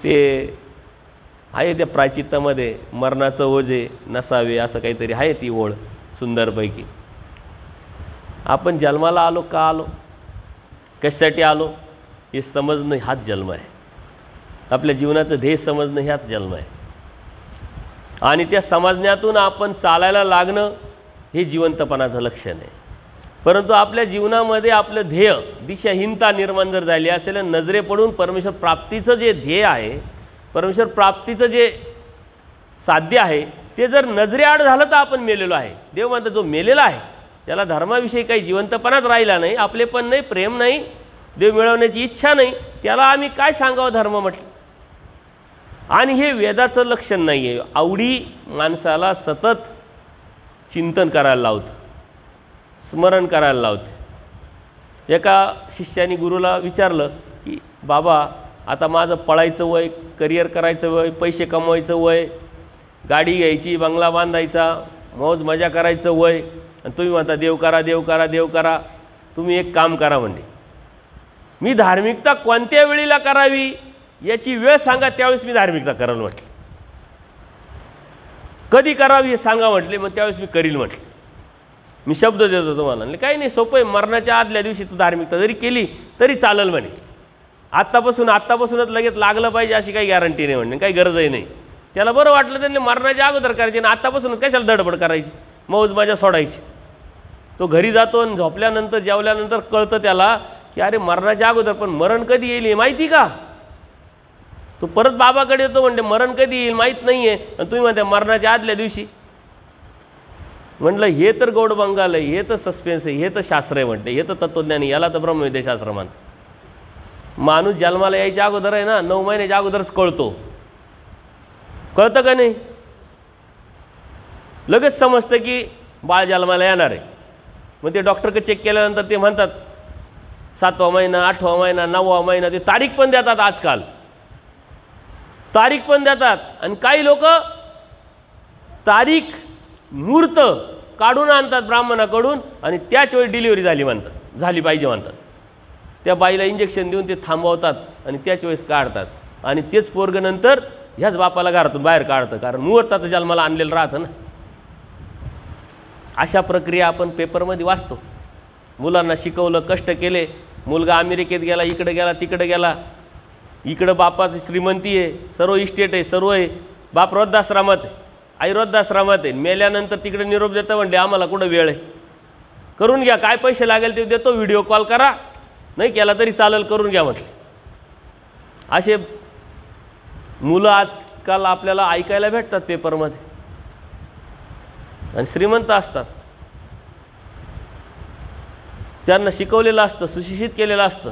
ते आहे त्या प्रायचित्तामध्ये मरणाचं ओझे नसावे असं काहीतरी आहे ती ओळ सुंदरपैकी. आपण जन्माला आलो का आलो, कशासाठी आलो हे समजणं हाच जन्म आहे. आपल्या जीवनाचं ध्येय समजणं ह्याच जन्म आहे. आणि त्या समजण्यातून आपण चालायला लागणं हे जिवंतपणाचं लक्षण आहे. परंतु आपल्या जीवनामध्ये आपलं ध्येय दिशाहीनता निर्माण जर झाली असेल, नजरे पडून परमेश्वर प्राप्तीचं जे ध्येय आहे, परमेश्वर प्राप्तीचं जे साध्य आहे ते जर नजरेआड झालं तर आपण मेलेलो आहे. देव म्हणतो जो मेलेला आहे त्याला धर्माविषयी काही जिवंतपणाच राहिला नाही, आपलेपण नाही, प्रेम नाही, देव मिळवण्याची इच्छा नाही, त्याला आम्ही काय सांगावं धर्म म्हटलं. आणि हे वेदाचं लक्षण नाही आहे. आवडी माणसाला सतत चिंतन करायला लावतं, स्मरण करायला लावते. एका शिष्याने गुरुला विचारलं की बाबा आता माझं पळायचं वय, करिअर करायचं वय, पैसे कमवायचं वय, गाडी घ्यायची, बंगला बांधायचा, मौज मजा करायचं वय, आणि तुम्ही म्हणता देव करा देव करा देव करा. तुम्ही एक काम करा म्हणजे, मी धार्मिकता कोणत्या वेळेला करावी याची वेळ सांगा, त्यावेळेस मी धार्मिकता करायला म्हटलं. कधी करावी हे सांगा म्हटले. मग त्यावेळेस मी करील म्हटले. मी शब्द देतो तुम्हाला. म्हणजे काही नाही, सोपं आहे. मरणाच्या आदल्या दिवशी तू धार्मिकता जरी केली तरी चालेल म्हणे. आत्तापासूनच लगेच लागलं पाहिजे अशी काही गॅरंटी नाही म्हणे, काही गरजही नाही. त्याला बरं वाटलं त्यांनी मरणाच्या अगोदर करायचे आणि आत्तापासूनच कशाला धडपड करायची, मौज मजा सोडायची. तो घरी जातो आणि झोपल्यानंतर जेवल्यानंतर कळतं त्याला की अरे मरणाच्या अगोदर, पण मरण कधी येईल हे माहिती का. तो परत बाबाकडे येतो म्हणते मरण कधी येईल माहीत नाही आहे, आणि तुम्ही म्हणते मरणाच्या आदल्या दिवशी. म्हटलं हे तर गौड बंगाल आहे, हे तर सस्पेन्स आहे, हे तर शास्त्र आहे म्हणते, हे तर तत्त्वज्ञानी, याला तर ब्रह्मविद्याशास्त्र म्हणतं. माणूस जन्माला यायच्या अगोदर आहे ना, 9 महिन्याच्या अगोदरच कळतं का नाही. लगेच समजतं की बाळ जन्माला येणार आहे. मग ते डॉक्टरकडे चेक केल्यानंतर ते म्हणतात 7वा महिना, 8वा महिना, 9वा महिना. ते तारीख पण देतात, आजकाल तारीख पण देतात. आणि काही लोक तारीख मुहूर्त काढून आणतात ब्राह्मणाकडून आणि त्याच वेळी डिलिव्हरी झाली पाहिजे म्हणतात. त्या बाईला इंजेक्शन देऊन ते थांबवतात आणि त्याच वेळेस काढतात. आणि तेच पोरगं नंतर ह्याच बापाला घरातून बाहेर काढतं, कारण मुहूर्ताचं जन्माला आणलेलं राहतं ना. अशा प्रक्रिया आपण पेपरमध्ये वाचतो. मुलांना शिकवलं, कष्ट केले, मुलगा अमेरिकेत गेला, इकडे गेला, तिकडे गेला. इकडं बापाची श्रीमंती आहे, सर्व इस्टेट आहे, सर्व आहे. बाप वृद्धाश्रमात आहे, आई वृद्धाश्रमात आहे. मेल्यानंतर तिकडे निरोप देतं म्हणते आम्हाला कुठं वेळ आहे, करून घ्या, काय पैसे लागेल ते देतो, व्हिडिओ कॉल करा, नाही केला तरी चालेल, करून घ्या म्हटले. असे मुलं आजकाल आपल्याला ऐकायला भेटतात पेपरमध्ये. आणि श्रीमंत असतात, त्यांना शिकवलेलं असतं, सुशिक्षित केलेलं असतं.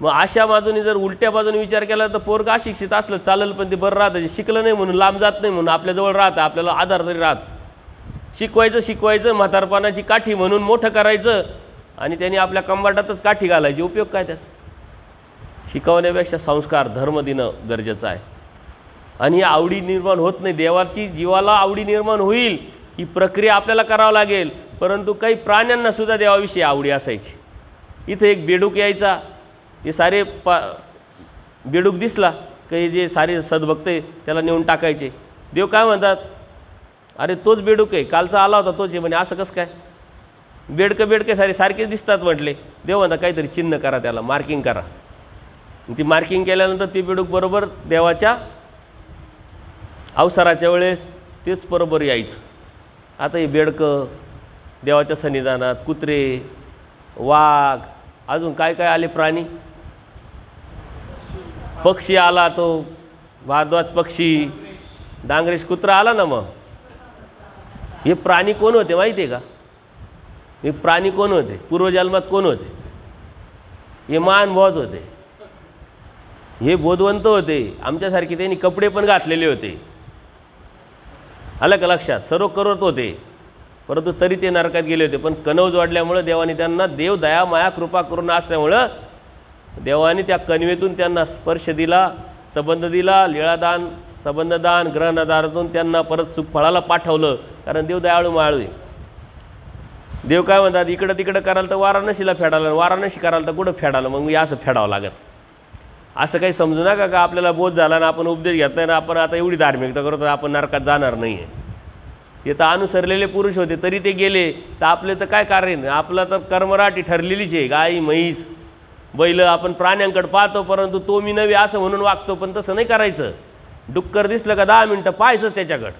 मग अशा बाजूने जर उलट्या बाजूने विचार केला तर पोरगा अशिक्षित असलं चालेल, पण ते बरं राहतं. जे शिकलं नाही म्हणून लांब जात नाही म्हणून आपल्याजवळ राहतं, आपल्याला आधार तरी राहतं. शिकवायचं म्हातारपणाची काठी म्हणून मोठं करायचं आणि त्यांनी आपल्या कंबाटातच काठी घालायची. उपयोग काय त्याचा. शिकवण्यापेक्षा संस्कार धर्म देणं गरजेचं आहे. आणि आवडी निर्माण होत नाही, देवाची जीवाला आवडी निर्माण होईल ही प्रक्रिया आपल्याला करावं लागेल. परंतु काही प्राण्यांनासुद्धा देवाविषयी आवडी असायची. इथं एक बेडूक यायचा, हे सारे बेडूक दिसला की जे सारे सद्भक्त आहे त्याला नेऊन टाकायचे. देव काय म्हणतात, अरे तोच बेडूक आहे, कालचा आला होता तोच आहे. म्हणे असं कसं काय, बेडके सारखेच दिसतात म्हटले. देव म्हणतात काहीतरी चिन्ह करा, त्याला मार्किंग करा. ती मार्किंग केल्यानंतर ती बेडूक बरोबर देवाच्या अवसराच्या वेळेस तेच बरोबर यायचं. आता हे बेडकं देवाच्या सन्निधानात, कुत्रे, वाघ, अजून काय काय आले प्राणी, पक्षी आला, तो भारद्वाज पक्षी, डांगरेश कुत्रा आला ना. मग हे प्राणी कोण होते माहिती आहे का. हे प्राणी कोण होते, पूर्वजन्मात कोण होते, हे महानुभावच होते, हे बोधवंत होते. आमच्यासारखे त्यांनी कपडे पण घातलेले होते, आलं का लक्षात, सर्व करत होते. परंतु तरी ते नरकात गेले होते. पण कनौज वाढल्यामुळं देवाने त्यांना, देव दया माया कृपा करून असल्यामुळं देवाने त्या कणवेतून त्यांना स्पर्श दिला, संबंध दिला, लीळादान, संबंधदान, ग्रहणदानातून त्यांना परत सुख फळाला पाठवलं. कारण देव दयाळू माळू आहे. देव काय म्हणतात, इकडं तिकडं कराल तर वाराणसीला फेडालं, वाराणसी कराल तर कुठं फेडालं. मग असं फेडावं लागत. असं काही समजू नका का आपल्याला बोध झाला ना, आपण उपदेश घेतोय ना, आपण आता एवढी धार्मिकता करतो आपण नरकात जाणार नाही आहे. ते तर अनुसरलेले पुरुष होते तरी ते गेले, तर आपले तर काय कारण. आपलं तर कर्मराटी ठरलेलीच आहे. गाई, म्हैस, बैल आपण प्राण्यांकडे पाहतो, परंतु तो मी नव्हे असं म्हणून वागतो. पण तसं नाही करायचं. डुक्कर दिसलं का 10 मिनटं पाहायचंच त्याच्याकडं,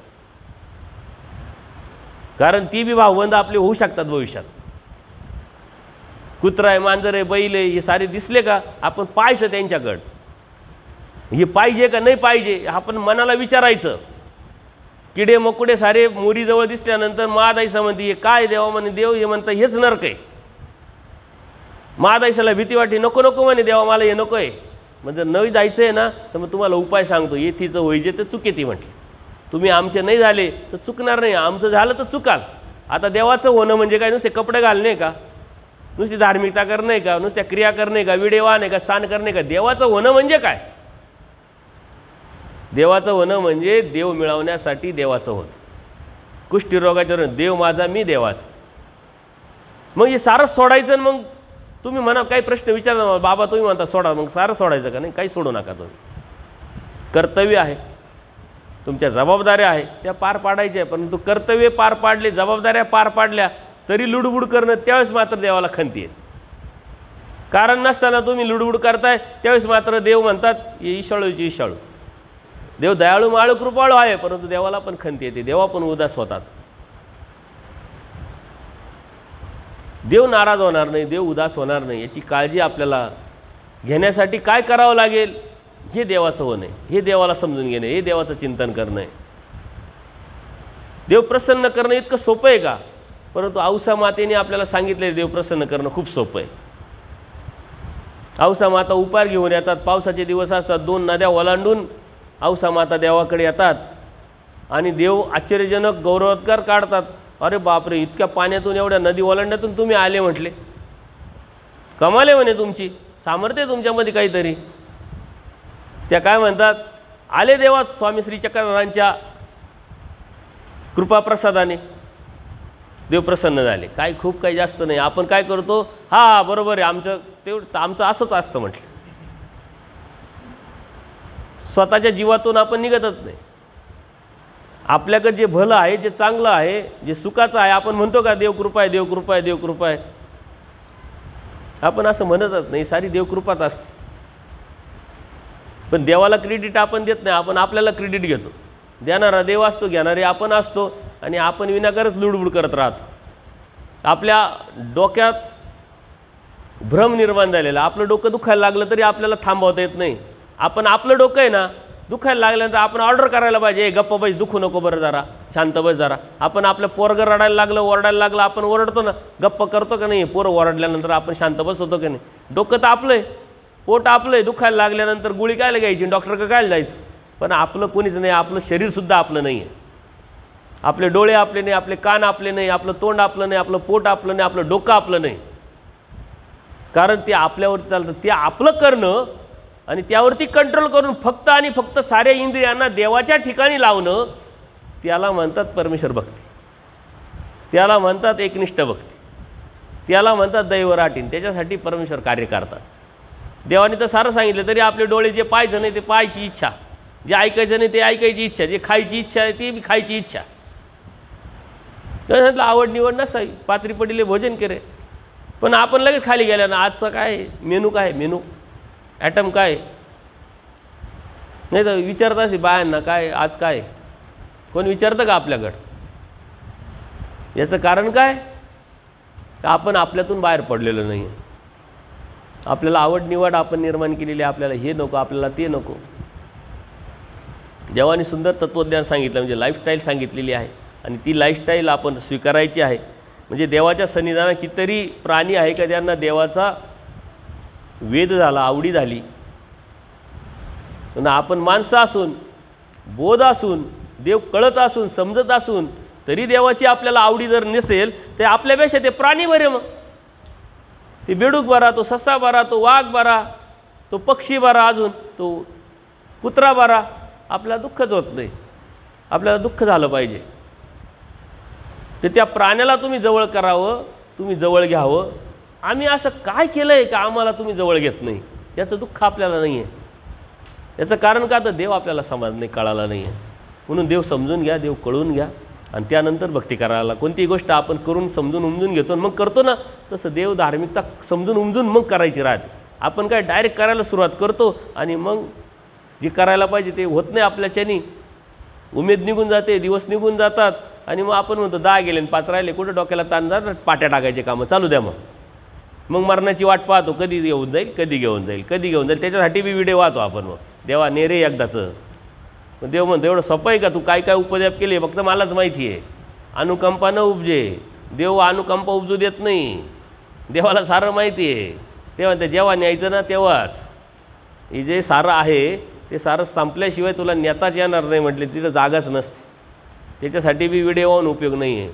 कारण ती बी भावबंद आपले होऊ शकतात भविष्यात. कुत्रा आहे, मांजर आहे, बैल आहे, हे सारे दिसले का आपण पाहायचं त्यांच्याकडं, हे पाहिजे का नाही पाहिजे आपण मनाला विचारायचं. किडे मकुडे सारे मोरीजवळ दिसल्यानंतर महादाईसा म्हणते हे काय देवा म्हणे. देव हे म्हणतं हेच नरक आहे. महादाईसाला भीती वाटते, नको नको म्हणे देवा मला हे नको आहे. म्हणजे नाही जायचं आहे ना, तर मग तुम्हाला उपाय सांगतो, येथीचं होईजे तर चुकेती म्हटली. तुम्ही आमचे नाही झाले तर चुकणार नाही, आमचं झालं तर चुकाल. आता देवाचं होणं म्हणजे काय, नुसते कपडे घालणे का, नुसती धार्मिकता करणे का, नुसत्या क्रिया करणे का, विडेवान आहे का, स्थान करणे का. देवाचं होणं म्हणजे काय, देवाचं होणं म्हणजे देव मिळवण्यासाठी देवाचं होणं. कुष्ठरोगाचं देव माझा मी देवाचा. मग हे सारं सोडायचं. मग तुम्ही म्हणा काही प्रश्न विचारा, बाबा तुम्ही म्हणता सोडा, मग सारं सोडायचं का नाही, काही सोडू नका. तुम्ही कर्तव्य आहे, तुमच्या जबाबदाऱ्या आहे त्या पार पाडायच्या आहे, परंतु कर्तव्य पार पाडले, जबाबदाऱ्या पार पाडल्या तरी लुडबुड करणं त्यावेळेस मात्र देवाला खंती येते. कारण नसताना तुम्ही लुडबुड करताय त्यावेळेस मात्र देव म्हणतात ईशाळूची ईशाळू. देव दयाळू माळू कृपाळू आहे, परंतु देवाला पण खंती येते, देवा पण उदास होतात. देव नाराज होणार नाही, देव उदास होणार नाही याची काळजी आपल्याला घेण्यासाठी काय करावं लागेल हे देवाचं होणं आहे, हे देवाला समजून घेणं, हे देवाचं चिंतन करणं आहे. देव प्रसन्न करणं इतकं सोपं आहे का? परंतु औसा मातेने आपल्याला सांगितले देव प्रसन्न करणं खूप सोपं आहे. औसा माता उपार घेऊन येतात, पावसाचे दिवस असतात, 2 नद्या ओलांडून औसा माता देवाकडे येतात आणि देव आश्चर्यजनक गौरवोद्गार काढतात. अरे बापरे, इतक्या पाण्यातून एवढ्या नदी ओलांडण्यातून तुम्ही आले म्हटले, कमाल आहे म्हणे तुमची, सामर्थ्य तुमच्यामध्ये काहीतरी. त्या काय म्हणतात, आले देवा स्वामी श्री चक्रधरांच्या कृपाप्रसादाने देव प्रसन्न झाले. काय खूप काही जास्त नाही. आपण काय करतो, हा बरोबर आहे, आमचं असंच असतं म्हटलं. स्वतःच्या जीवातून आपण निघतच नाही. आपल्याकडे जे भलं आहे, जे चांगलं आहे, जे सुखाचं आहे, आपण म्हणतो का देव कृपा आहे, देव कृपा आहे, देव कृपा आहे. आपण असं म्हणतच नाही, सारी देवकृपाच असते. पण देवाला क्रेडिट आपण देत नाही, आपण आपल्याला क्रेडिट घेतो. देणारा देव असतो, घेणारे आपण असतो आणि आपण विनाकारच लुडबुड करत राहतो. आपल्या डोक्यात भ्रम निर्माण झालेला. आपलं डोकं दुखायला लागलं तरी आपल्याला थांबवता येत नाही. आपण आपलं डोकं आहे ना दुखायला लागल्यानंतर आपण ऑर्डर करायला पाहिजे, गप्प बस, दुखू नको बरं, जरा शांत बस जरा. आपण आपलं पोरगं रडायला लागलं, ओरडायला लागलं, आपण ओरडतो ना, गप्प करतो का नाही? पोरं ओरडल्यानंतर आपण शांत बस होतो का नाही? डोकं तर आपलं आहे, पोट आपलं आहे, दुखायला लागल्यानंतर गोळी कायला घ्यायची, डॉक्टरकडे कायला जायचं? पण आपलं कोणीच नाही, आपलं शरीरसुद्धा आपलं नाही आहे. आपले डोळे आपले नाही, आपले कान आपले नाही, आपलं तोंड आपलं नाही, आपलं पोट आपलं नाही, आपलं डोकं आपलं नाही. कारण ते आपल्यावरती चालतं. ते आपलं करणं आणि त्यावरती कंट्रोल करून फक्त आणि फक्त साऱ्या इंद्रियांना देवाच्या ठिकाणी लावणं, त्याला म्हणतात परमेश्वर भक्ती, त्याला म्हणतात एकनिष्ठ भक्ती, त्याला म्हणतात दैवराटीन. त्याच्यासाठी परमेश्वर कार्य करतात. देवाने तर सारं सांगितलं, तरी आपले डोळे जे पाहायचं नाही ते पाहायची इच्छा, जे ऐकायचं नाही ते ऐकायची इच्छा, जे खायची इच्छा आहे ती बी खायची इच्छा. त्याच्यातलं आवड निवड नसावी, पात्री पडीले भोजन करे. पण आपण लगेच खाली गेल्या ना, आजचं काय मेनू, काय मेनू ॲटम काय, नाही तर विचारत असे बायांना काय आज काय, कोण विचारतं का आपल्याकडं? याचं कारण काय? तर आपण आपल्यातून बाहेर पडलेलो नाही आहे. आपल्याला आवड निवड आपण निर्माण केलेली आहे, आपल्याला हे नको, आपल्याला ते नको. देवाने सुंदर तत्त्वज्ञान सांगितलं, म्हणजे लाईफस्टाईल सांगितलेली आहे आणि ती लाईफस्टाईल आपण स्वीकारायची आहे. म्हणजे देवाच्या सन्निधानात कितीतरी प्राणी आहे का त्यांना देवाचा वेद झाला, आवडी झाली. पण आपण माणसं असून, बोध असून, देव कळत असून, समजत असून तरी देवाची आपल्याला आवडी जर नसेल तर आपल्यापेक्षा ते प्राणी बरे. मग ते बेडूक बरा, तो ससा बरा, तो वाघ बरा, तो पक्षी बरा, अजून तो कुत्रा बरा. आपल्याला दुःखच होत नाही. आपल्याला दुःख झालं पाहिजे तर त्या प्राण्याला तुम्ही जवळ करावं, तुम्ही जवळ घ्यावं. आम्ही असं काय केलं आहे का आम्हाला तुम्ही जवळ घेत नाही? याचं दुःख आपल्याला नाही आहे. याचं कारण का? तर देव आपल्याला समज नाही, कळाला नाही आहे. म्हणून देव समजून घ्या, देव कळून घ्या आणि त्यानंतर भक्ती करायला. कोणतीही गोष्ट आपण करून समजून उमजून घेतो मग करतो ना, तसं देव धार्मिकता समजून उमजून मग करायची राहते. आपण काय डायरेक्ट करायला सुरुवात करतो आणि मग जे करायला पाहिजे ते होत नाही आपल्याच्यानी. उमेद निघून जाते, दिवस निघून जातात आणि मग आपण म्हणतो 10 गेले आणि 5 राहिले, कुठं डोक्याला ताण जाणार, पाट्या टाकायचे कामं चालू द्या. मग मरणाची वाट पाहतो, कधी येऊन जाईल, कधी घेऊन जाईल, कधी घेऊन जाईल. त्याच्यासाठी बी व्हिडिओ वाहतो आपण. मग देवा नेरे एकदाचं. मग देव म्हणतो एवढं सोपं आहे का? तू काय काय उपद्याप केले फक्त मलाच माहिती आहे. अनुकंपा न उपजे. देव अनुकंपा उपजू देत नाही. देवाला सारं माहिती आहे. ते म्हणते जेव्हा न्यायचं ना तेव्हाच. हे जे सारं आहे ते सारं संपल्याशिवाय तुला नेताच येणार नाही म्हटले, तिथं जागाच नसते. त्याच्यासाठी बी व्हिडिओ वाहून उपयोग नाही आहे.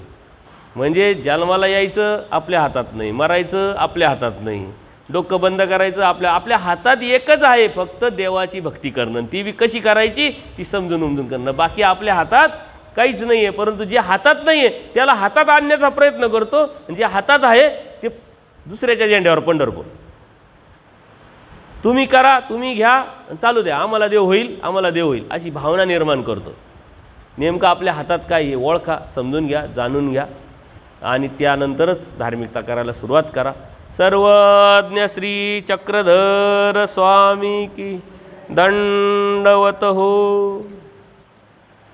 म्हणजे जन्माला यायचं आपल्या हातात नाही, मरायचं आपल्या हातात नाही, डोकं बंद करायचं आपल्या हातात एकच आहे, फक्त देवाची भक्ती करणं. ती बी कशी करायची ती समजून उमजून करणं. बाकी आपल्या हातात काहीच नाही आहे. परंतु जे हातात नाही आहे त्याला हातात आणण्याचा प्रयत्न करतो. जे हातात आहे ते दुसऱ्याच्या झेंड्यावर पंढरपूर. तुम्ही करा, तुम्ही घ्या, चालू द्या, आम्हाला देव होईल, आम्हाला देव होईल अशी भावना निर्माण करतो. नेमकं आपल्या हातात काय आहे ओळखा, समजून घ्या, जाणून घ्या आणि त्यानंतरच धार्मिकता करायला सुरुवात करा. सर्वज्ञ श्री चक्रधर स्वामी की दंडवत हो.